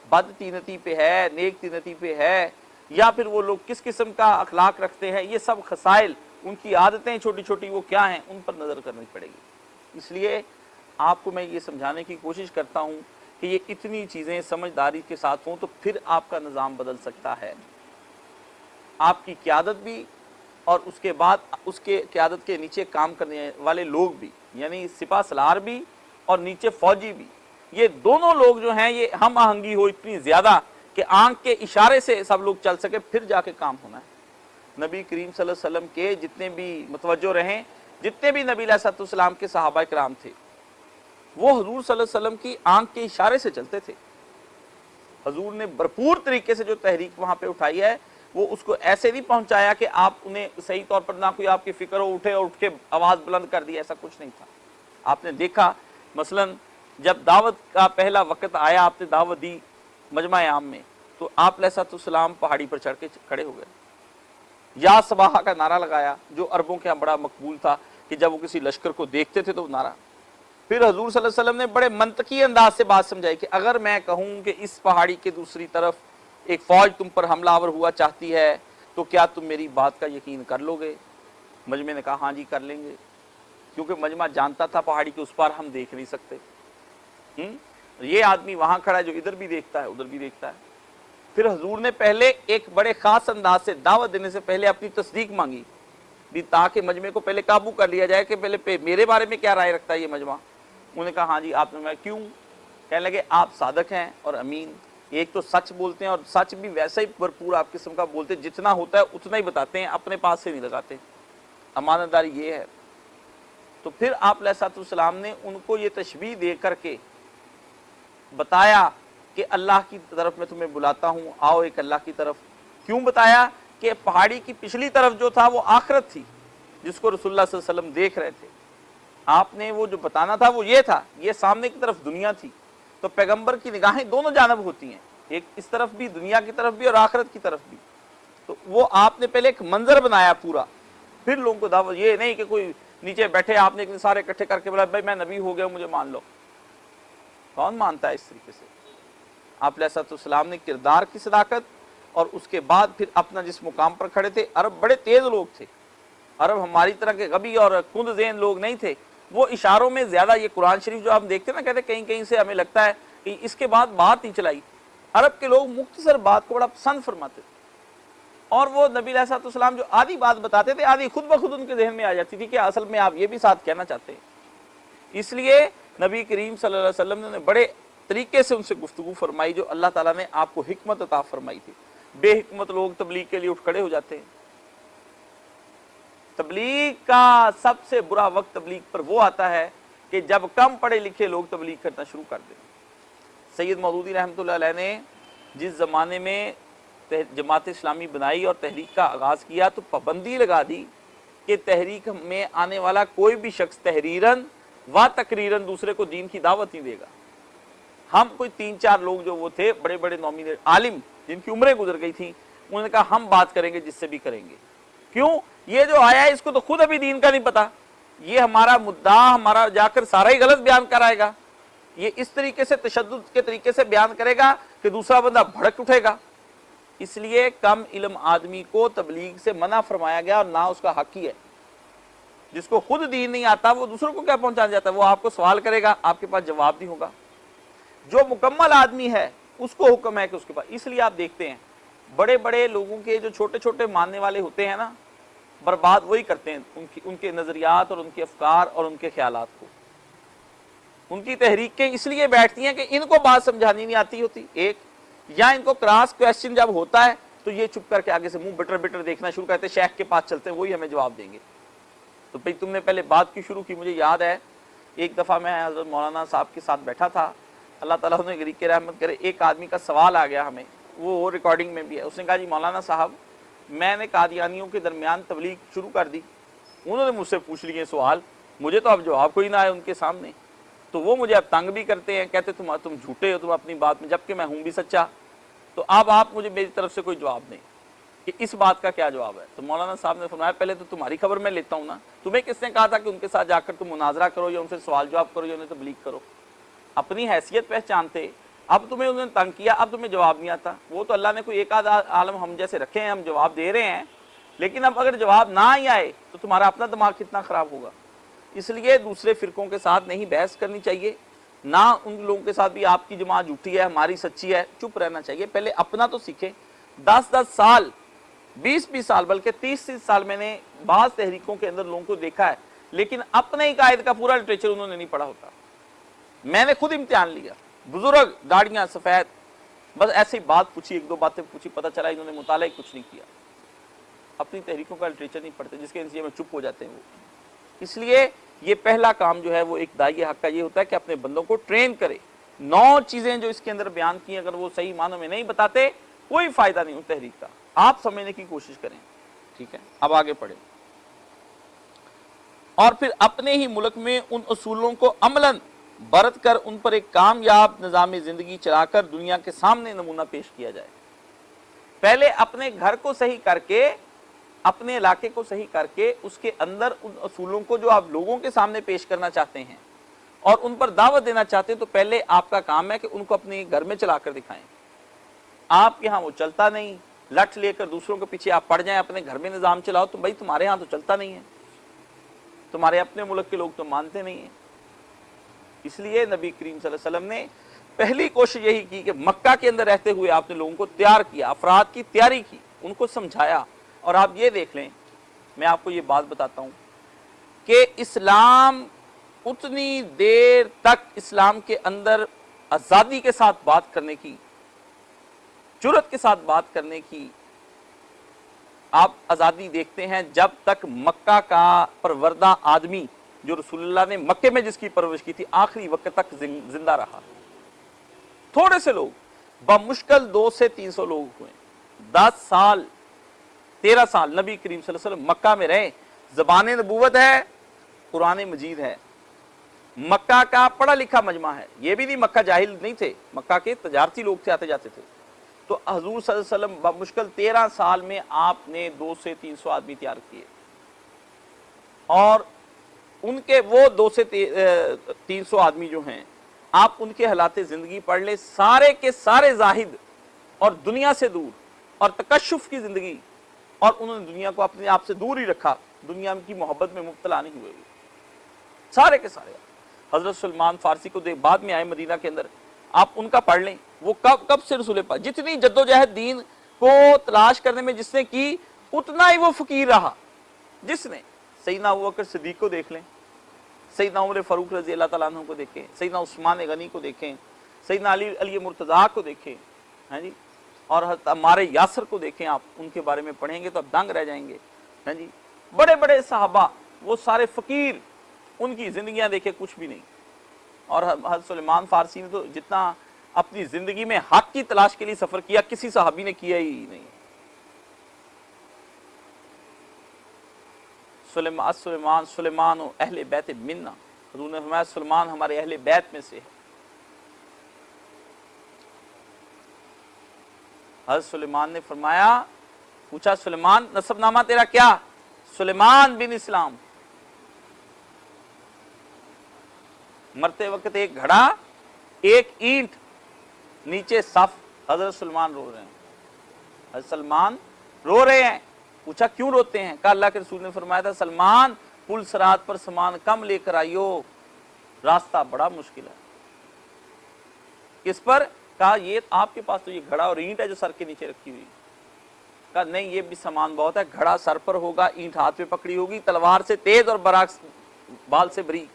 بد تینتی پہ ہے، نیک تینتی پہ ہے، یا پھر وہ لوگ کس قسم کا اخلاق رکھتے ہیں، یہ سب خصائل، ان کی عادتیں چھوٹی چھوٹی وہ کیا ہیں، ان پر نظر کرنی پڑے گی۔ اس لیے آپ کو میں یہ سمجھانے کی کوشش کرتا ہوں کہ یہ اتنی چیزیں سمجھداری کے ساتھ ہوں تو پھر آپ کا نظام بدل سکتا ہے، آپ کی قیادت بھی، اور اس کے بعد اس کے قیادت کے نیچے کام کرنے والے لوگ بھی، یعنی سپہ سالار بھی اور نیچے فوجی بھی، یہ دونوں لوگ جو ہیں یہ ہم آہنگی ہو اتنی زیادہ کہ آنکھ کے اشارے سے سب لوگ چل سکے، پھر جا کے کام ہونا ہے۔ نبی کریم صلی اللہ علیہ وسلم کے جتنے بھی متوجہ رہیں، جتنے بھی نبی علیہ السلام کے صحابہ کرام تھے، وہ حضور صلی اللہ علیہ وسلم کی آنکھ کے اشارے سے چلتے تھے۔ حضور نے بھرپور طریقے سے جو تحریک وہاں پہ اٹھائی ہے، وہ اس کو ایسے نہیں پہنچایا کہ آپ انہیں صحیح طور پر نہ کوئی آپ کی فکر ہو اٹھے اور اٹھ کے آواز بلند کر دی، ایسا کچھ نہیں تھا۔ آپ نے دیکھا مثلا جب دعوت کا پہلا وقت آیا، آپ نے دعوت دی مجمع عام میں، تو آپ علیہ السلام پہاڑی پر چڑھ کے کھڑے ہو گئے، یا صباحہ کا نعرہ لگایا جو عربوں کے یہاں بڑا مقبول تھا کہ جب وہ کسی لشکر کو دیکھتے تھے تو وہ نعرہ۔ پھر حضور صلی اللہ علیہ وسلم نے بڑے منطقی انداز سے بات سمجھائی کہ اگر میں کہوں کہ اس پہاڑی کے دوسری طرف ایک فوج تم پر حملہ آور ہوا چاہتی ہے تو کیا تم میری بات کا یقین کر لو گے؟ مجمع نے کہا ہاں جی کر لیں گے، کیونکہ مجمع جانتا تھا پہاڑی کے اس پار ہم دیکھ نہیں سکتے، یہ آدمی وہاں کھڑا ہے جو ادھر بھی دیکھتا ہے ادھر بھی دیکھتا ہے۔ پھر حضور نے پہلے ایک بڑے خاص انداز سے دعوت دینے سے پہلے اپنی تصدیق مانگی بھی تاکہ مجمع کو پہلے قابو کر لیا جائے کہ پہلے میرے بارے میں کیا رائے رکھتا ہے یہ مجمع۔ انہوں نے کہا ہاں جی آپ نے، میں کیوں؟ کہنے لگے آپ صادق ہیں اور امین، ایک تو سچ بولتے ہیں اور سچ بھی ویسا ہی بھرپور آپ قسم کا بولتے ہیں، جتنا ہوتا ہے اتنا ہی بتاتے ہیں، اپنے پاس سے نہیں لگاتے، امانت داری یہ ہے۔ تو پھر آپ علیہ السلام نے ان کو یہ تشبیہ دے کر کے بتایا کہ اللہ کی طرف میں تمہیں بلاتا ہوں، آؤ ایک اللہ کی طرف۔ کیوں بتایا؟ کہ پہاڑی کی پچھلی طرف جو تھا وہ آخرت تھی جس کو رسول اللہ صلی اللہ علیہ وسلم دیکھ رہے تھے، آپ نے وہ جو بتانا تھا وہ یہ تھا، یہ سامنے کی طرف دنیا تھی۔ تو پیغمبر کی نگاہیں دونوں جانب ہوتی ہیں، ایک اس طرف بھی دنیا کی طرف بھی اور آخرت کی طرف بھی۔ تو وہ آپ نے پہلے ایک منظر بنایا پورا، پھر لوگوں کو دعوت، یہ نہیں کہ کوئی نیچے بیٹھے آپ نے سارے اکٹھے کر کے بولا بھائی میں نبی ہو گیا مجھے مان لو، کون مانتا ہے اس طریقے سے؟ آپ علیہ السلام نے کردار کی صداقت اور اس کے بعد پھر اپنا جس مقام پر کھڑے تھے، عرب بڑے تیز لوگ تھے، عرب ہماری طرح کے غبی اور کند ذہن لوگ نہیں تھے، وہ اشاروں میں زیادہ، یہ قرآن شریف جو ہم دیکھتے ہیں نا کہتے ہیں کہیں کہیں سے ہمیں لگتا ہے کہ اس کے بعد بات نہیں چلائی، عرب کے لوگ مختصر بات کو بڑا پسند فرماتے تھے، اور وہ نبی علیہ السلام جو آدھی بات بتاتے تھے آدھی خود بخود ان کے ذہن میں آ جاتی تھی کہ اصل میں آپ یہ بھی ساتھ کہنا چاہتے ہیں۔ اس لیے نبی کریم صلی اللہ علیہ وسلم نے بڑے طریقے سے ان سے گفتگو فرمائی، جو اللہ تعالیٰ نے آپ کو حکمت عطا فرمائی تھی۔ بے حکمت لوگ تبلیغ کے لیے اٹھ کھڑے ہو جاتے ہیں۔ تبلیغ کا سب سے برا وقت تبلیغ پر وہ آتا ہے کہ جب کم پڑھے لکھے لوگ تبلیغ کرنا شروع کر دیں۔ سید مودودی رحمۃ اللہ علیہ نے جس زمانے میں جماعت اسلامی بنائی اور تحریک کا آغاز کیا تو پابندی لگا دی کہ تحریک میں آنے والا کوئی بھی شخص تحریراً و تقریراً دوسرے کو دین کی دعوت نہیں دے گا۔ ہم کوئی 3-4 لوگ جو وہ تھے بڑے بڑے نومینیٹ عالم جن کی عمریں گزر گئی تھیں، انہوں نے کہا ہم بات کریں گے جس سے بھی کریں گے، کیوں؟ یہ جو آیا ہے اس کو تو خود ابھی دین کا نہیں پتا، یہ ہمارا مدعا ہمارا جا کر سارا ہی غلط بیان کرائے گا، یہ اس طریقے سے تشدد کے طریقے سے بیان کرے گا کہ دوسرا بندہ بھڑک اٹھے گا۔ اس لیے کم علم آدمی کو تبلیغ سے منع فرمایا گیا، اور نہ اس کا حق ہی ہے۔ جس کو خود دین نہیں آتا وہ دوسروں کو کیا پہنچانا جاتا ہے؟ وہ آپ کو سوال کرے گا، آپ کے پاس جواب نہیں ہوگا۔ جو مکمل آدمی ہے اس کو حکم ہے کہ اس کے پاس، اس لیے آپ دیکھتے ہیں بڑے بڑے لوگوں کے جو چھوٹے چھوٹے ماننے والے ہوتے ہیں نا، برباد وہی کرتے ہیں ان کے نظریات اور ان کے افکار اور ان کے خیالات کو۔ ان کی تحریکیں اس لیے بیٹھتی ہیں کہ ان کو بات سمجھانی نہیں آتی ہوتی، ایک یا ان کو کراس کویسچن جب ہوتا ہے تو یہ چپ کر کے آگے سے منہ بٹر بٹر دیکھنا شروع کرتے ہیں، شیخ کے پاس چلتے ہیں وہی ہمیں جواب دیں گے۔ تو بھئی تم نے پہلے بات کی شروع کی، مجھے یاد ہے ایک دفعہ میں حضرت مولانا صاحب کے ساتھ بیٹھا تھا، اللہ تعالیٰ نے غریق رحمت کرے، ایک آدمی کا سوال آ گیا ہمیں، وہ ریکارڈنگ میں بھی ہے، اس نے کہا جی مولانا صاحب میں نے قادیانیوں کے درمیان تبلیغ شروع کر دی، انہوں نے مجھ سے پوچھ لیے سوال، مجھے تو اب جواب کوئی نہ آئے ان کے سامنے، تو وہ مجھے اب تنگ بھی کرتے ہیں، کہتے تم جھوٹے ہو تم اپنی بات میں، جبکہ میں ہوں بھی سچا، تو اب آپ مجھے میری طرف سے کوئی جواب نہیں کہ اس بات کا کیا جواب ہے۔ تو مولانا صاحب نے فرمایا پہلے تو تمہاری خبر میں لیتا ہوں نا، تمہیں کس نے کہا تھا کہ ان کے ساتھ جا کر تم مناظرہ کرو یا ان سے سوال جواب کرو یا انہیں تبلیغ کرو؟ اپنی حیثیت پہچانتے، اب تمہیں انہوں نے تنگ کیا، اب تمہیں جواب نہیں آتا۔ وہ تو اللہ نے کوئی ایک آدھ عالم ہم جیسے رکھے ہیں، ہم جواب دے رہے ہیں، لیکن اب اگر جواب نہ ہی آئے تو تمہارا اپنا دماغ کتنا خراب ہوگا۔ اس لیے دوسرے فرقوں کے ساتھ نہیں بحث کرنی چاہیے، نہ ان لوگوں کے ساتھ بھی آپ کی جماعت جھوٹی ہے ہماری سچی ہے، چپ رہنا چاہیے، پہلے اپنا تو سیکھیں۔ 10 سال 20 سال بلکہ 30 سال میں نے بعض تحریکوں کے اندر لوگوں کو دیکھا ہے، لیکن اپنے ہی قائد کا پورا لٹریچر انہوں نے نہیں پڑھا ہوتا۔ میں نے خود امتحان لیا، بزرگ داڑیاں سفید، بس ایسی بات پوچھی، 1-2 باتیں پوچھی، پتہ چلا انہوں نے مطالعہ کچھ نہیں کیا، اپنی تحریکوں کا لٹریچر نہیں پڑھتے، جس کے نتیجے میں چپ ہو جاتے ہیں وہ۔ اس لیے یہ پہلا کام جو ہے وہ ایک داعی حق کا یہ ہوتا ہے کہ اپنے بندوں کو ٹرین کرے۔ 9 چیزیں جو اس کے اندر بیان کی ہیں اگر وہ صحیح معنوں میں نہیں بتاتے کوئی فائدہ نہیں ان تحریک کا۔ आप समझने की कोशिश करें, ठीक है। अब आगे पढ़े। और फिर अपने ही मुल्क में उन उसूलों को अमलन बरत कर उन पर एक कामयाब निज़ाम जिंदगी चलाकर दुनिया के सामने नमूना पेश किया जाए। पहले अपने घर को सही करके, अपने इलाके को सही करके, उसके अंदर उन उसूलों को जो आप लोगों के सामने पेश करना चाहते हैं और उन पर दावत देना चाहते हैं, तो पहले आपका काम है कि उनको अपने घर में चलाकर दिखाएं। आप यहाँ वो चलता नहीं, लठ लेकर दूसरों के पीछे आप पड़ जाएं, अपने घर में निज़ाम चलाओ, तो भाई तुम्हारे यहाँ तो चलता नहीं है, तुम्हारे अपने मुल्क के लोग तो मानते नहीं है। इसलिए नबी करीम सल्लल्लाहु अलैहि वसल्लम ने पहली कोशिश यही की कि मक्का के अंदर रहते हुए आपने लोगों को तैयार किया, अफराद की तैयारी की, उनको समझाया। और आप ये देख लें, मैं आपको ये बात बताता हूं कि इस्लाम उतनी देर तक इस्लाम के अंदर आज़ादी के साथ बात करने की, जुर्रत के साथ बात करने की आप आज़ादी देखते हैं जब तक मक्का का परवरदा आदमी जो रसूलुल्लाह ने मक्के में जिसकी परवरिश की थी आखिरी वक्त तक जिंदा रहा। थोड़े से लोग, बमुश्किल 200 से 300 लोग हुए। 10 साल 13 साल नबी करीम सल्लल्लाहु अलैहि वसल्लम मक्का में रहे। ज़बान नबूवत है, कुरान मजीद है, मक्का का पढ़ा लिखा मजमा है। ये भी नहीं मक्का जाहिल नहीं थे, मक्का के तजारती लोग थे, आते जाते थे। तो हजूर सल्लल्लाहु अलैहि वसल्लम बमुश्किल 13 साल में आपने 200 से 300 आदमी तैयार किए। और उनके वो 200 से 300 आदमी जो हैं, आप उनके हालात ज़िंदगी पढ़ ले, सारे के सारे जाहिद और दुनिया से दूर और तकश्शुफ की ज़िंदगी, और उन्होंने दुनिया को अपने आप से दूर ही रखा, दुनिया की मोहब्बत में मुब्तला नहीं हुए सारे के सारे। हज़रत सलमान फारसी को देख, बाद में आए मदीना के अंदर, आप उनका पढ़ लें, वो कब से रसूल पाक जितनी जद्दोजहद दीन को तलाश करने में जिसने की, उतना ही वो फकीर रहा जिसने। सैयदना अबू बकर सिद्दीक को देख लें, सैयदना उमर फारूक रज़ी अल्लाह तआला अन्हु को देखें, सैयदना उस्मान गनी को देखें, सैयदना अली मुर्तज़ा को देखें, हैं जी, और हमारे यासर को देखें। आप उनके बारे में पढ़ेंगे तो आप दंग रह जाएंगे, हैं जी। बड़े बड़े सहाबा, वो सारे फकीर, उनकी जिंदगियां देखे कुछ भी नहीं। और हज़रत सुलेमान फारसी ने तो जितना अपनी जिंदगी में हक की तलाश के लिए सफर किया, किसी सहाबी ने किया ही नहीं। सुलेमान अहले बैत मिन्ना, हुज़ूर ने फरमाया सुलेमान हमारे अहले बैत में से है। हज़रत सुलेमान ने फरमाया, पूछा सुलेमान नसबनामा तेरा क्या? सुलेमान बिन इस्लाम। मरते वक्त एक घड़ा, एक ईंट, नीचे सफ। हजरत सलमान रो रहे हैं, हजरत सलमान रो रहे हैं। पूछा क्यों रोते हैं? कहा अल्लाह के रसूल ने फरमाया था सलमान पुल सरात पर सामान कम लेकर आइयो, रास्ता बड़ा मुश्किल है। किस पर? कहा ये आपके पास तो ये घड़ा और ईंट है जो सर के नीचे रखी हुई। कहा नहीं, ये भी सामान बहुत है, घड़ा सर पर होगा, ईंट हाथ में पकड़ी होगी, तलवार से तेज और बराक बाल से बरी,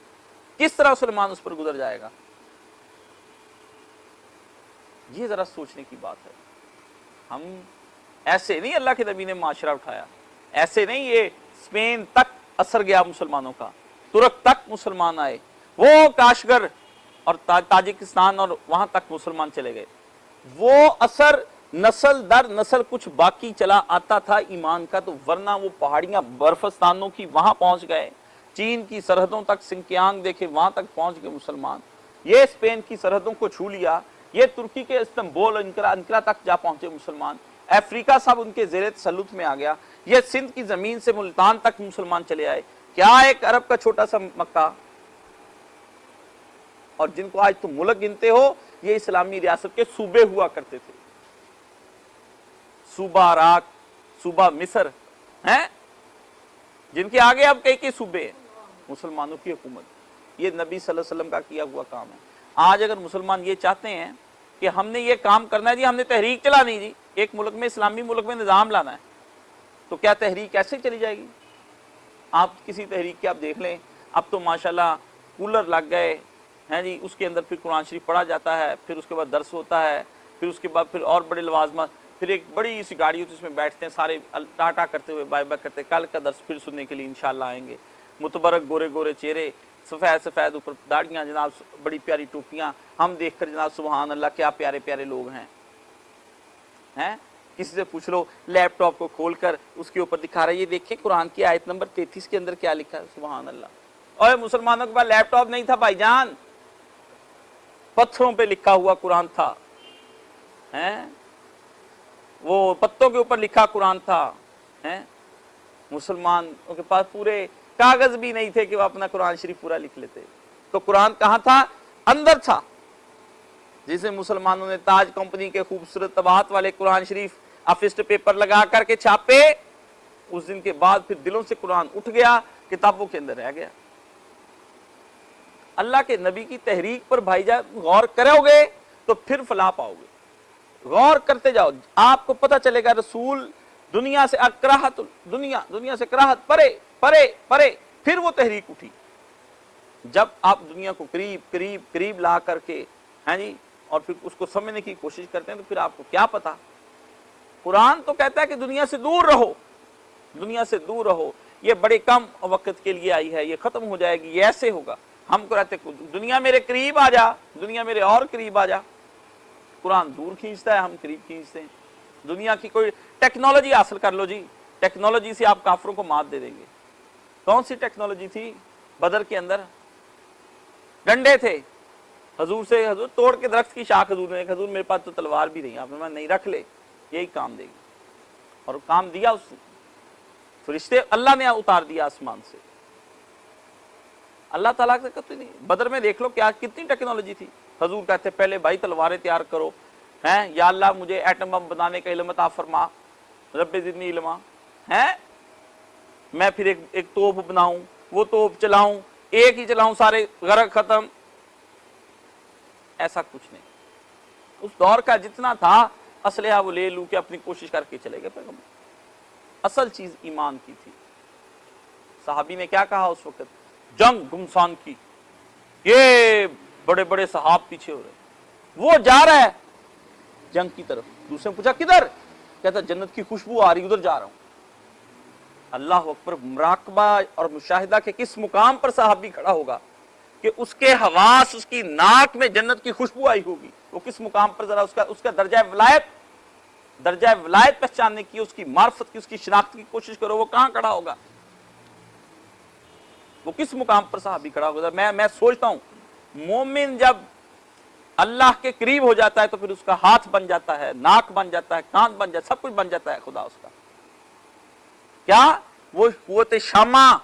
किस तरह सुलेमान उस पर गुजर जाएगा? ये जरा सोचने की बात है। हम ऐसे नहीं, अल्लाह के नबी ने माशरा उठाया, ऐसे नहीं। ये स्पेन तक असर गया मुसलमानों का, तुर्क तक मुसलमान आए, वो काशगर और ताजिकिस्तान और वहां तक मुसलमान चले गए। वो असर नस्ल दर नस्ल कुछ बाकी चला आता था ईमान का, तो वरना वो पहाड़ियां बर्फस्तानों की वहां पहुंच गए, चीन की सरहदों तक सिंकियांग देखे वहां तक पहुंच गए मुसलमान। ये स्पेन की सरहदों को छू लिया, ये तुर्की के इस्तांबुल अंकारा तक जा पहुंचे मुसलमान। अफ्रीका सब उनके ज़ेरे तसल्लुत में आ गया। ये सिंध की जमीन से मुल्तान तक मुसलमान चले आए। क्या एक अरब का छोटा सा मक्का, और जिनको आज तुम मुल्क गिनते हो, ये इस्लामी रियासत के सूबे हुआ करते थे। सूबा इराक, सूबा मिस्र हैं, जिनके आगे अब कई सूबे हैं। मुसलमानों की हुकूमत, ये नबी सल्लल्लाहु अलैहि वसल्लम का किया हुआ काम है। आज अगर मुसलमान ये चाहते हैं कि हमने ये काम करना है जी, हमने तहरीक चलानी जी, एक मुल्क में, इस्लामी मुल्क में निज़ाम लाना है, तो क्या तहरीक कैसे चली जाएगी? आप किसी तहरीक के आप देख लें, अब तो माशाल्लाह कूलर लग गए हैं जी, उसके अंदर फिर कुरान शरीफ पढ़ा जाता है, फिर उसके बाद दर्स होता है, फिर उसके बाद फिर और बड़े लवाजमत, फिर एक बड़ी सी गाड़ी होती है, उसमें बैठते हैं सारे टाटा करते हुए, बाय बाय करते, कल का दर्स फिर सुनने के लिए इंशाल्लाह आएंगे। मुतबरक गोरे गोरे चेहरे, सफ़ेद सफ़ेद ऊपर दाढ़ियाँ जनाब, बड़ी प्यारी टोपियाँ, हम देख कर जनाब सुबहान अल्लाह क्या प्यारे प्यारे लोग हैं। کسی سے پوچھ لو لیپ ٹاپ کو کھول کر اس کے اوپر دکھا رہا ہے، یہ دیکھیں قرآن کی آیت نمبر 33 کے اندر کیا لکھا ہے، سبحان اللہ۔ اور مسلمانوں کے پاس لیپ ٹاپ نہیں تھا بھائی جان، پتھروں پہ لکھا ہوا قرآن تھا، وہ پتوں کے اوپر لکھا قرآن تھا۔ مسلمانوں کے پاس پورے کاغذ بھی نہیں تھے کہ وہ اپنا قرآن شریف پورا لکھ لیتے، تو قرآن کہاں تھا؟ اندر تھا۔ جسے مسلمانوں نے تاج کمپنی کے خوبصورت طباعت والے قرآن شریف افسٹ پیپر لگا کر کے چھاپے، اس دن کے بعد پھر دلوں سے قرآن اٹھ گیا، کتابوں کے اندر رہ گیا۔ اللہ کے نبی کی تحریک پر بھائی جان غور کرو گے تو پھر فلاح پاؤ گے، غور کرتے جاؤ، آپ کو پتہ چلے گا رسول دنیا سے اکراہت، دنیا سے کراہت پرے پرے پرے، پھر وہ تحریک اٹھی۔ جب آپ دنیا کو قریب لا کر کے جی اور پھر اس کو سمجھنے کی کوشش کرتے ہیں تو پھر آپ کو کیا پتا۔ قرآن تو کہتا ہے کہ دنیا سے دور رہو، دنیا سے دور رہو، یہ بڑے کم وقت کے لیے آئی ہے، یہ ختم ہو جائے گی، یہ ایسے ہوگا۔ ہم کو رہتے دنیا میرے قریب آ جا، دنیا میرے اور قریب آ جا۔ قرآن دور کھینچتا ہے، ہم قریب کھینچتے ہیں۔ دنیا کی کوئی ٹیکنالوجی حاصل کر لو جی، ٹیکنالوجی سے آپ کافروں کو مات دے دیں گے۔ کون سی ٹیکنالوجی تھی بدر کے اندر؟ ڈنڈے تھے، حضور سے حضور توڑ کے درخت کی شاخ، حضور نے حضور میرے پاس تو تلوار بھی نہیں، آپ نے نہیں رکھ لے، یہی کام دے گی، اور کام دیا اس نے۔ فرشتے اللہ نے اتار دیا آسمان سے، اللہ تعالیٰ سے کہتے نہیں۔ بدر میں دیکھ لو کیا کتنی ٹیکنالوجی تھی۔ حضور کہتے پہلے بھائی تلواریں تیار کرو، یا اللہ مجھے ایٹم بم بنانے کا علم عطا فرما، رب زدنی علما، میں پھر ایک توپ بناؤں، وہ توپ چلاؤں، ایک ہی چلاؤں سارے غرق ختم۔ ایسا کچھ نہیں۔ اس دور کا جتنا تھا اسلحہ وہ لے لوں کہ اپنی کوشش کر کے چلے گئے پیغمبر۔ اصل چیز ایمان کی تھی۔ صحابی نے کیا کہا اس وقت؟ جنگ گمسان کی، یہ بڑے بڑے صحاب پیچھے ہو رہے، وہ جا رہا ہے جنگ کی طرف۔ دوسرے نے پوچھا کدھر؟ کہتا جنت کی خوشبو آ رہی، ادھر جا رہا ہوں۔ اللہ اکبر، مراقبہ اور مشاہدہ کے کس مقام پر صحابی کھڑا ہوگا کہ اس کے حواس، اس کی ناک میں جنت کی خوشبو آئی ہوگی، وہ کس مقام پر ذرا اس کا درجہ ولایت پہچاننے کی، اس کی معرفت کی، اس کی شناخت کی کوشش کرو، وہ کہاں کھڑا ہوگا؟ وہ کس مقام پر صحابی کھڑا ہوگا؟ میں سوچتا ہوں مومن جب اللہ کے قریب ہو جاتا ہے تو پھر اس کا ہاتھ بن جاتا ہے، ناک بن جاتا ہے، کان بن جاتا ہے، سب کچھ بن جاتا ہے خدا اس کا۔ کیا؟ وہ قوت شامہ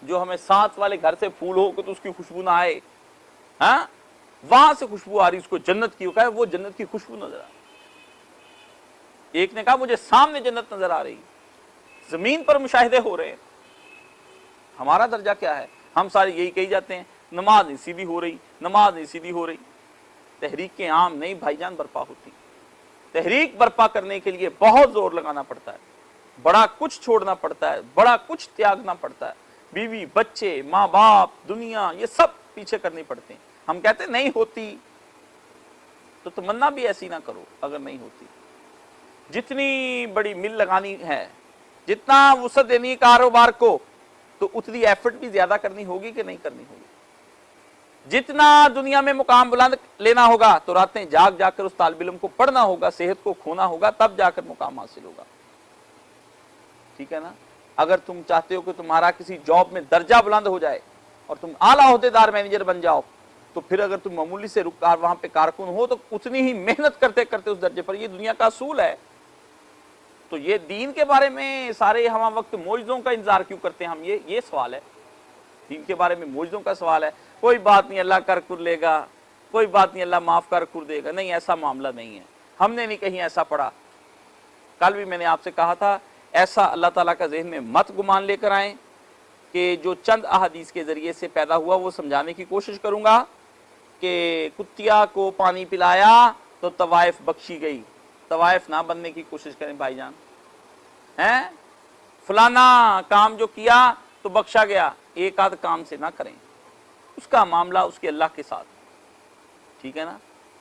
جو ہمیں ساتھ والے گھر سے پھول ہو کہ تو اس کی خوشبو نہ آئے، وہاں سے خوشبو آ رہی اس کو جنت کی، وہ جنت کی خوشبو نظر آ رہی۔ ایک نے کہا مجھے سامنے جنت نظر آ رہی، زمین پر مشاہدے ہو رہے ہیں۔ ہمارا درجہ کیا ہے؟ ہم سارے یہی کہی جاتے ہیں نماز نہیں سیدھی ہو رہی، نماز نہیں سیدھی ہو رہی۔ تحریک کے عام نہیں بھائی جان برپا ہوتی۔ تحریک برپا کرنے کے لیے بہت زور لگانا پڑتا ہے، بڑا کچھ چھوڑنا پڑتا ہے، بڑا کچھ تیاگنا پڑتا ہے، بیوی بچے ماں باپ دنیا یہ سب پیچھے کرنے پڑتے ہیں۔ ہم کہتے ہیں نہیں ہوتی تو تمنا بھی ایسی نہ کرو اگر نہیں ہوتی۔ جتنی بڑی مل لگانی ہے، جتنا وسعت دینی ہے کاروبار کو، تو اتنی ایفرٹ بھی زیادہ کرنی ہوگی کہ نہیں کرنی ہوگی۔ جتنا دنیا میں مقام بلند لینا ہوگا تو راتیں جاگ جا کر اس طالب علم کو پڑھنا ہوگا، صحت کو کھونا ہوگا، تب جا کر مقام حاصل ہوگا۔ ٹھیک ہے نا؟ اگر تم چاہتے ہو کہ تمہارا کسی جاب میں درجہ بلند ہو جائے اور تم اعلیٰ عہدیدار مینیجر بن جاؤ، تو پھر اگر تم معمولی سے وہاں پہ کارکن ہو تو اتنی ہی محنت کرتے کرتے اس درجے پر، یہ دنیا کا اصول ہے۔ تو یہ دین کے بارے میں سارے ہم وقت معجزوں کا انتظار کیوں کرتے ہیں؟ ہم یہ سوال ہے، دین کے بارے میں معجزوں کا سوال ہے۔ کوئی بات نہیں اللہ کر لے گا، کوئی بات نہیں اللہ معاف کر دے گا، نہیں ایسا معاملہ نہیں ہے۔ ہم نے نہیں کہیں ایسا پڑھا۔ کل بھی میں نے آپ سے کہا تھا ایسا اللہ تعالیٰ کا ذہن میں مت گمان لے کر آئیں کہ جو چند احادیث کے ذریعے سے پیدا ہوا وہ سمجھانے کی کوشش کروں گا کہ کتیا کو پانی پلایا تو طوائف بخشی گئی۔ طوائف نہ بننے کی کوشش کریں بھائی جان، فلانا کام جو کیا تو بخشا گیا، ایک آدھ کام سے نہ کریں، اس کا معاملہ اس کے اللہ کے ساتھ۔ ٹھیک ہے نا؟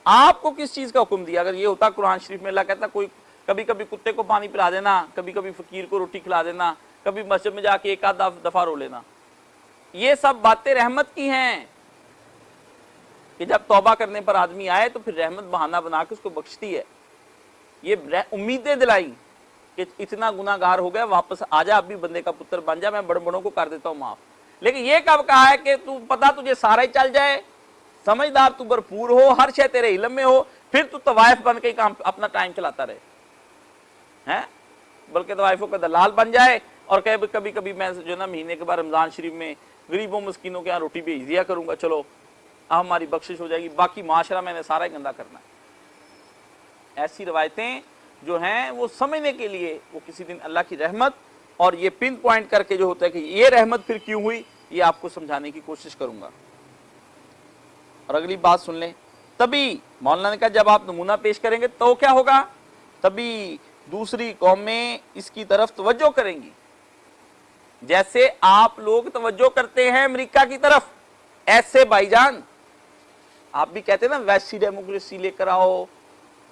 آپ کو کس چیز کا حکم دیا؟ اگر یہ ہوتا قرآن شریف میں اللہ کہتا کوئی کبھی کبھی کتے کو پانی پلا دینا، کبھی کبھی فقیر کو روٹی کھلا دینا، کبھی مسجد میں جا کے ایک آدھ دفعہ رو لینا، یہ سب باتیں رحمت کی ہیں کہ جب توبہ کرنے پر آدمی آئے تو پھر رحمت بہانہ بنا کے اس کو بخشتی ہے۔ ये उम्मीदें दिलाई कि इतना गुनाहगार हो गया, वापस आ जा, अब भी बंदे का पुत्र बन जा, मैं बड़ों को कर देता हूं माफ। लेकिन ये कब कहा है कि तू पता तुझे सारा ही चल जाए, समझदार तू भरपूर हो, हर शय तेरे इल्म में हो, फिर तू तवाइफ बन के काम अपना टाइम चलाता रहे हैं, बल्कि तवाइफों का दलाल बन जाए और कहे कभी कभी मैं जो ना महीने के बाद रमजान शरीफ में गरीबों मुस्किनों के यहाँ रोटी भेज दिया करूंगा, चलो अब हमारी बख्शिश हो जाएगी, बाकी माशरा मैंने सारा ही गंदा करना है। ऐसी रवायतें जो हैं वो समझने के लिए वो किसी दिन अल्लाह की रहमत और ये पिन पॉइंट करके जो होता है कि ये रहमत फिर क्यों हुई, ये आपको समझाने की कोशिश करूंगा। और अगली बात सुन लें, तभी मौलाना ने कहा जब आप नमूना पेश करेंगे तो क्या होगा, तभी दूसरी कौमें इसकी तरफ तवज्जो करेंगी, जैसे आप लोग तवज्जो करते हैं अमेरिका की तरफ। ऐसे भाईजान आप भी कहते हैं ना वैसी डेमोक्रेसी लेकर आओ,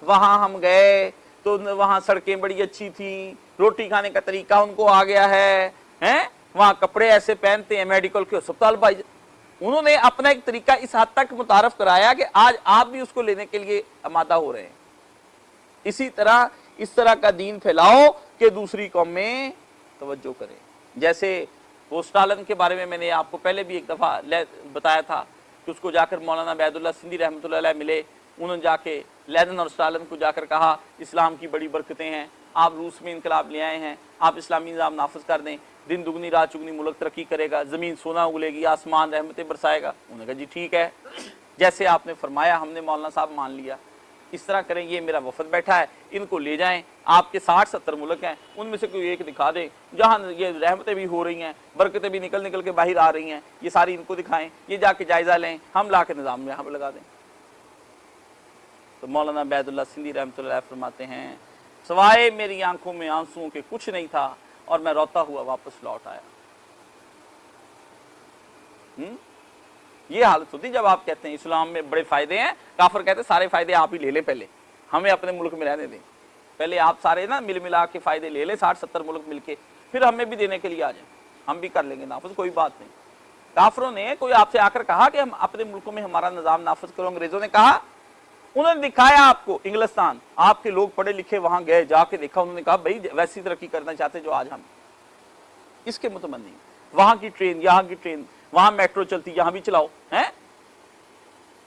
वहां हम गए तो वहां सड़कें बड़ी अच्छी थी, रोटी खाने का तरीका उनको आ गया है, वहां कपड़े ऐसे पहनते हैं, मेडिकल के अस्पताल भाई, उन्होंने अपना एक तरीका इस हद तक मुतारफ कराया कि आज आप भी उसको लेने के लिए आमादा हो रहे हैं। इसी तरह इस तरह का दीन फैलाओ कि दूसरी कौम में तवज्जो करें। जैसे वो स्टालिन के बारे में मैंने आपको पहले भी एक दफा बताया था कि उसको जाकर मौलाना बैदुल्लाह सिंधी रहमतुल्लाह अलैह मिले, उन्होंने जाके लेनिन और स्टालिन को जाकर कहा इस्लाम की बड़ी बरकतें हैं, आप रूस में इनकलाब ले आए हैं, आप इस्लामी निज़ाम नाफिज कर दें, दिन दुगनी रात चुगनी मुल्क तरक्की करेगा, ज़मीन सोना उगलेगी, आसमान रहमतें बरसाएगा। उन्होंने कहा जी ठीक है, जैसे आपने फरमाया हमने मौलाना साहब मान लिया, इस तरह करें, ये मेरा वफद बैठा है, इनको ले जाएं, आपके 60-70 मुल्क हैं, उनमें से कोई एक दिखा दें जहाँ ये रहमतें भी हो रही हैं, बरकतें भी निकल निकल के बाहर आ रही हैं, ये सारी इनको दिखाएं, ये जाके जायज़ा लें, हम ला के निज़ाम में यहाँ पर लगा दें। तो मौलाना बैदुल्लाह सिंधी रहमतुल्लाह अलैह फरमाते हैं सवाए मेरी आंखों में आंसुओं के कुछ नहीं था और मैं रोता हुआ वापस लौट आया। ये हालत होती जब आप कहते हैं इस्लाम में बड़े फायदे हैं, काफिर कहते हैं सारे फायदे आप ही ले लें, पहले हमें अपने मुल्क में रहने दें, पहले आप सारे ना मिल मिला के फायदे ले लें, 60-70 मुल्क मिलके, फिर हमें भी देने के लिए आ जाए, हम भी कर लेंगे नाफिज, कोई बात नहीं। काफिरों ने कोई आपसे आकर कहा कि हम अपने मुल्कों में हमारा निजाम नाफिज करो, अंग्रेजों ने कहा, उन्होंने दिखाया आपको इंग्लिस्तान, आपके लोग पढ़े लिखे वहां गए, जाके देखा, उन्होंने कहा भाई वैसी तरक्की करना चाहते जो आज हम, इसके मुतमन्नी, वहां की ट्रेन, यहाँ की ट्रेन, वहां मेट्रो चलती, यहां भी चलाओ हैं।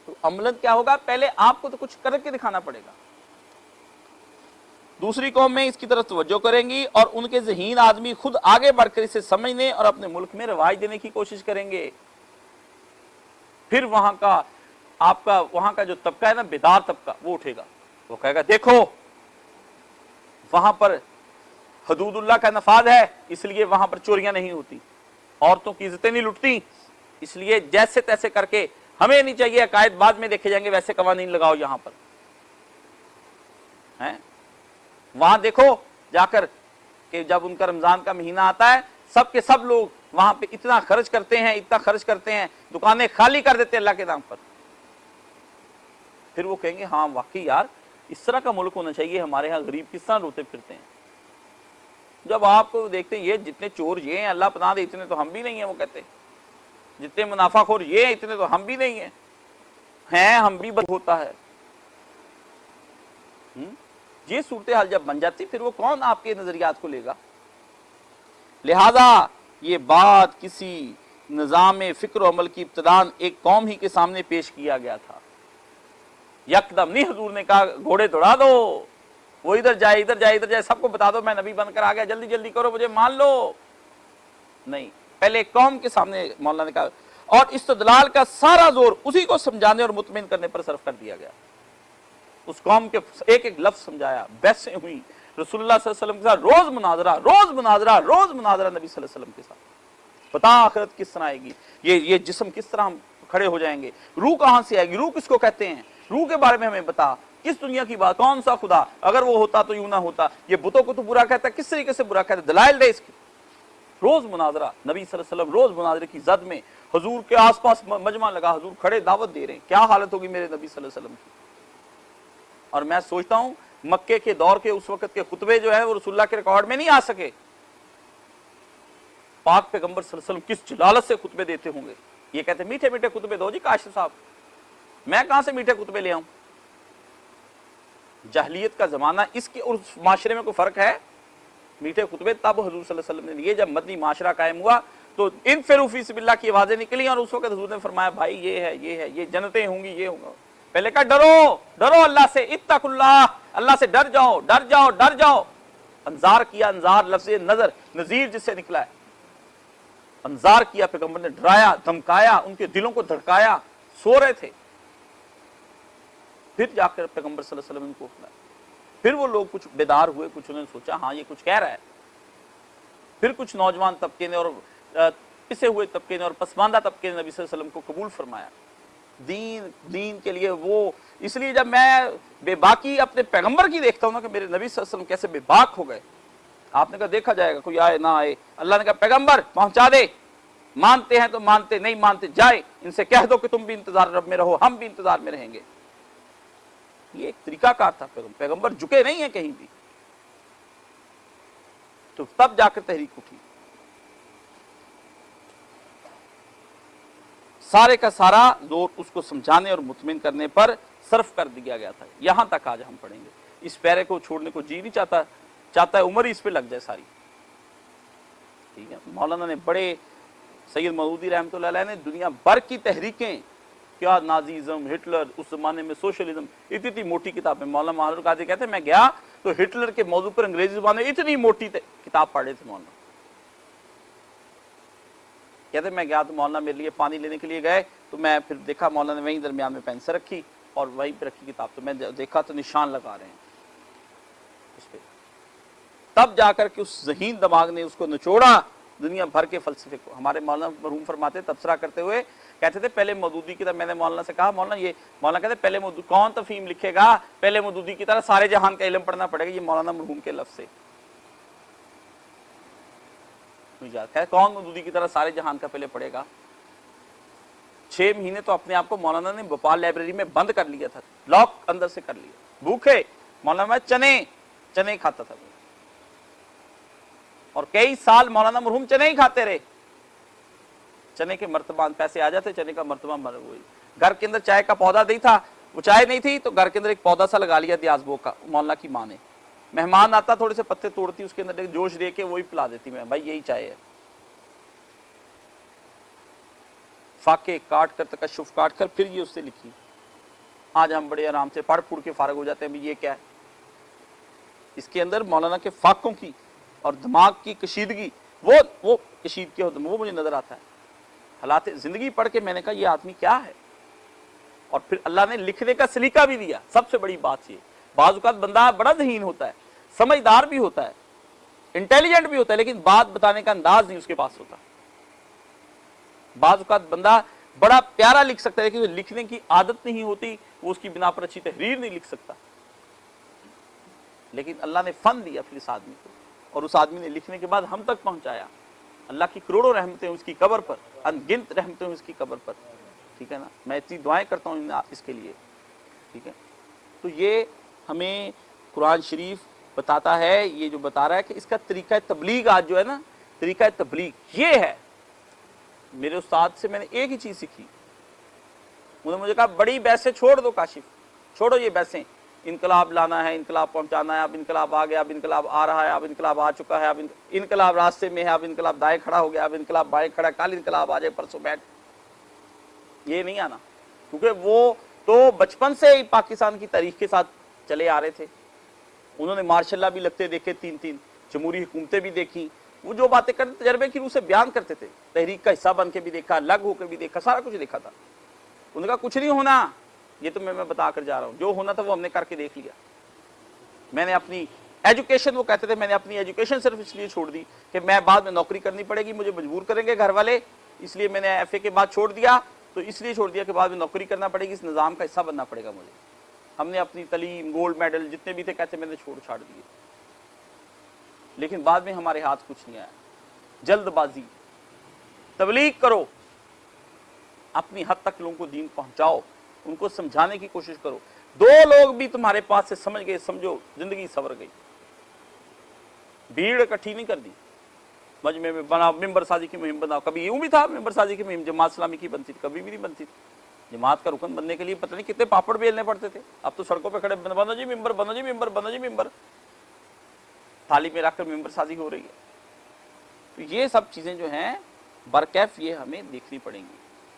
तो अमलन क्या होगा, पहले आपको तो कुछ करके दिखाना पड़ेगा। दूसरी कौम में इसकी तरफ तवज्जो करेंगी और उनके ज़हीन आदमी खुद आगे बढ़कर इसे समझने और अपने मुल्क में रवाज देने की कोशिश करेंगे। फिर वहां का आपका वहां का जो तबका है ना, बेदार तबका, वो उठेगा, वो कहेगा देखो वहां पर हदूदुल्लाह का नफाज है, इसलिए वहां पर चोरियां नहीं होती, औरतों की इज्जतें नहीं लुटती, इसलिए जैसे तैसे करके हमें नहीं चाहिए, अकायद बाद में देखे जाएंगे, वैसे कवानीन लगाओ यहां पर हैं। वहां देखो जाकर कि जब उनका रमजान का महीना आता है, सब के सब लोग वहां पे इतना खर्च करते हैं, इतना खर्च करते हैं, दुकानें खाली कर देते हैं अल्लाह के नाम पर। फिर वो कहेंगे हाँ वाकई यार इस तरह का मुल्क होना चाहिए, हमारे यहाँ गरीब किस तरह रोते फिरते हैं। जब आपको देखते हैं ये जितने चोर ये हैं, अल्लाह पनाह दे, इतने तो हम भी नहीं है, वो कहते हैं जितने मुनाफाखोर ये हैं, इतने तो हम भी नहीं हैं, हम भी होता है। ये सूरत हाल जब बन जाती फिर वो कौन आपके नजरियात को लेगा। लिहाजा ये बात किसी निज़ाम फिक्र अमल की इब्तिदान एक कौम ही के सामने पेश किया गया था, यकदम नहीं हुजूर ने कहा घोड़े दौड़ा दो, वो इधर जाए इधर जाए इधर जाए, सबको बता दो मैं नबी बनकर आ गया, जल्दी जल्दी करो मुझे मान लो, नहीं, पहले कौम के सामने मौलाना ने कहा, और इस्तदलाल का सारा जोर उसी को समझाने और मुतमिन करने पर सर्फ कर दिया गया। उस कौम के एक एक लफ्ज समझाया, बहसें हुई रसूलुल्लाह सल्लल्लाहु अलैहि वसल्लम के साथ, रोज मुनाजरा नबी सल्लल्लाहु अलैहि वसल्लम के साथ, पता आखिरत किस तरह आएगी, ये जिस्म किस तरह हम खड़े हो जाएंगे, रूह कहां से आएगी, रूह किसको कहते हैं, रूह के बारे में हमें बता, किस दुनिया की बात, कौन सा खुदा, अगर वो होता तो यूं ना होता, ये बुतों को तो बुरा कहता है, किस तरीके से बुरा कहता है, दलाइल दे इसके। रोज मुनाजरा नबी सल्लल्लाहु अलैहि वसल्लम, रोज मुनाजरे की जद में हुजूर के आसपास मजमा लगा, हुजूर खड़े दावत दे रहे हैं, क्या हालत होगी मेरे नबी सल्लल्लाहु अलैहि वसल्लम की। और मैं सोचता हूं मक्के के दौर के उस वक्त के खुतबे जो है वो रसूलुल्लाह के रिकॉर्ड में नहीं आ सके। पाक पैगंबर सल्लल्लाहु अलैहि वसल्लम किस जलालत से खुतबे देते होंगे, ये कहते मीठे मीठे खुतबे दो जी काशिफ साहब, मैं कहां से मीठे खुतबे ले आऊं, जहलियत का ज़माना, इसके और उस माशरे में कोई फ़र्क है? मीठे खुतबे तब हुज़ूर सल्लल्लाहु अलैहि वसल्लम ने दिए जब मदनी माशरा कायम हुआ, तो इनफिरू फी सबिलिल्लाह की आवाज़ें निकली और उस वक्त हुज़ूर ने फरमाया भाई ये है, ये जन्नतें होंगी, ये होगा। पहले कहा डरो डरो अल्लाह से, इत्तकुल्लाह, अल्लाह से डर जाओ डर जाओ डर जाओ। अंजार किया, अंजार लफ्ज़ नज़र नज़ीर जिससे निकला है, अंजार किया, पैगंबर ने डराया धमकाया, उनके दिलों को धड़काया, सो रहे थे। फिर जाकर पैगंबर सल्लल्लाहु अलैहि वसल्लम को उठाया, फिर वो लोग कुछ बेदार हुए, कुछ उन्होंने सोचा हाँ ये कुछ कह रहा है। फिर कुछ नौजवान तबके ने और पिसे हुए तबके ने और पसमानदा तबके ने नबी सल्लल्लाहु अलैहि वसल्लम को कबूल फरमाया दीन के लिए। वो इसलिए जब मैं बेबाकी अपने पैगंबर की देखता हूं ना कि मेरे नबी सल्लल्लाहु अलैहि वसल्लम कैसे बेबाक हो गए, आपने कहा देखा जाएगा कोई आए ना आए, अल्लाह ने कहा पैगंबर पहुंचा दे, मानते हैं तो मानते, नहीं मानते जाए, इनसे कह दो कि तुम भी इंतजार में रहो, हम भी इंतजार में रहेंगे। ये एक तरीकाकार था, पैगंबर झुके नहीं है कहीं भी। तो तब जाकर तहरीक उठी, सारे का सारा जोर उसको समझाने और मुतमिन करने पर सर्फ कर दिया गया था। यहां तक आज हम पढ़ेंगे, इस पैरे को छोड़ने को जी नहीं चाहता है, उम्र ही इस पे लग जाए सारी। ठीक है, मौलाना ने बड़े, सैयद मौदूदी रहमतुल्लाह अलैह ने दुनिया भर की तहरीकें, क्या नाजीज़म, हिटलर, उस जमाने में सोशलिज्म, इतनी मोटी किताब है। मौलाना मानुर कादी कहते हैं मैं गया तो हिटलर के मौजू पर अंग्रेजी जुबान में इतनी मोटी किताब पढ़े थे मौलाना। कहते मैं गया तो मौलाना मेरे लिए पानी लेने के लिए गए, तो मैं फिर देखा मौलाना ने वहीं दरमियान में पेंसिल रखी और वहीं पे रखी किताब, तो मैं देखा तो निशान लगा रहे हैं उस पे। तब जाकर के उस ज़हीन दिमाग ने उसको निचोड़ा दुनिया भर के फलसफे को। हमारे मौलाना मरहूम फरमाते तबसरा करते हुए कहते थे पहले मौदूदी की तरह, मैंने मौलाना से कहा मौलाना ये, मौलाना कहते पहले कौन तफहीम लिखेगा, पहले मौदूदी की तरह सारे जहान का इल्म पढ़ना पड़ेगा। ये मौलाना मरहूम के लफ्ज़ से कौन मौदूदी की तरह सारे जहान का पहले पढ़ेगा। 6 महीने तो अपने आप को मौलाना ने भोपाल लाइब्रेरी में बंद कर लिया था, लॉक अंदर से कर लिया, भूखे। मौलाना चने खाता था और कई साल मौलाना मरहूम चने ही खाते रहे। चने के मर्तबा पैसे आ जाते, चने का मर्तबा मर हुई। घर के अंदर चाय का पौधा नहीं था, वो चाय नहीं थी तो घर के अंदर एक पौधा सा लगा लिया दियाजबो का, मौलाना की माँ ने। मेहमान आता थोड़े से पत्ते तोड़ती, उसके अंदर जोश दे के वही पिला देती, मैं भाई यही चाय है। फाके काट कर, तकशुफ काट कर फिर ये उससे लिखी। आज हम बड़े आराम से पढ़ पुढ़ के फारग हो जाते हैं, ये क्या है। इसके अंदर मौलाना के फाकों की और दिमाग की कशीदगी, वो कशीदगी वो मुझे नजर आता है। हालात जिंदगी पढ़ के मैंने कहा ये आदमी क्या है। और फिर अल्लाह ने लिखने का सलीका भी दिया। सबसे बड़ी बात ये, बाज़ औक़ात बंदा बड़ा ज़हीन होता है, समझदार भी होता है, इंटेलिजेंट भी होता है, लेकिन बात बताने का अंदाज नहीं उसके पास होता। बाज़ औक़ात बंदा बड़ा प्यारा लिख सकता है, लेकिन लिखने की आदत नहीं होती, वो उसकी बिना पर अच्छी तहरीर नहीं लिख सकता। लेकिन अल्लाह ने फन दिया फिर इस आदमी को, और उस आदमी ने लिखने के बाद हम तक पहुंचाया। अल्लाह की करोड़ों रहमतें उसकी कब्र पर, अनगिनत रहमतें उसकी कब्र पर। ठीक है ना, मैं इतनी दुआएं करता हूँ इसके लिए। ठीक है, तो ये हमें कुरान शरीफ बताता है, ये जो बता रहा है कि इसका तरीका तबलीग आज जो है ना, तरीका तबलीग ये है। मेरे उस्ताद से मैंने एक ही चीज सीखी, उन्होंने मुझे कहा बड़ी बहसें छोड़ दो काशिफ, छोड़ो ये बहसें, इनकलाब लाना है, इनकलाब पहुंचाना है, अब इनकलाब आ गया, अब इनकलाब आ रहा है, अब इनकलाब आ चुका है, अब इनकलाब रास्ते में है, अब इनकलाब दाएं खड़ा हो गया, अब इनकलाब बाएं खड़ा, कल इनकलाब आ जाए, परसों बैठ। ये नहीं आना, क्योंकि वो तो बचपन से ही पाकिस्तान की तारीख के साथ चले आ रहे थे। उन्होंने मार्शल्ला भी लगते देखे, 3-3 जमहूरी हुकूमतें भी देखी। वो जो बातें करते तजर्बे की रूह से बयान करते थे, तहरीक का हिस्सा बन के भी देखा, अलग होकर भी देखा, सारा कुछ देखा था। उनका कुछ नहीं होना, ये तो मैं बता कर जा रहा हूँ, जो होना था वो हमने करके देख लिया। मैंने अपनी एजुकेशन, वो कहते थे मैंने अपनी एजुकेशन सिर्फ इसलिए छोड़ दी कि मैं बाद में नौकरी करनी पड़ेगी, मुझे मजबूर करेंगे घर वाले, इसलिए मैंने FA के बाद छोड़ दिया। तो इसलिए छोड़ दिया कि बाद में नौकरी करना पड़ेगी, इस निज़ाम का हिस्सा बनना पड़ेगा मुझे। हमने अपनी तलीम, गोल्ड मेडल जितने भी थे कहते मैंने छोड़ छाड़ दिए, लेकिन बाद में हमारे हाथ कुछ नहीं आया। जल्दबाजी, तबलीग करो, अपनी हद तक लोगों को दीन पहुंचाओ, उनको समझाने की कोशिश करो। 2 लोग भी तुम्हारे पास से समझ गए, समझो जिंदगी सवर गई। भीड़ इकट्ठी नहीं कर दी, मजमे में बनाओ, मेंबर साजी की मुहिम बनाओ। कभी यूं भी था मेंबर साजी की मुहिम जमात इस्लामी की बनती थी, कभी भी नहीं बनती थी। जमात का रुकन बनने के लिए पता नहीं कितने पापड़ बेलने पड़ते थे। अब तो सड़कों पे खड़े बनो जी मिंबर, बनो जी मिंबर, बनो जी मिंबर, थाली में रखकर मिंबर साजी हो रही है। तो ये सब चीजें जो हैं बरकैफ ये हमें देखनी पड़ेंगी।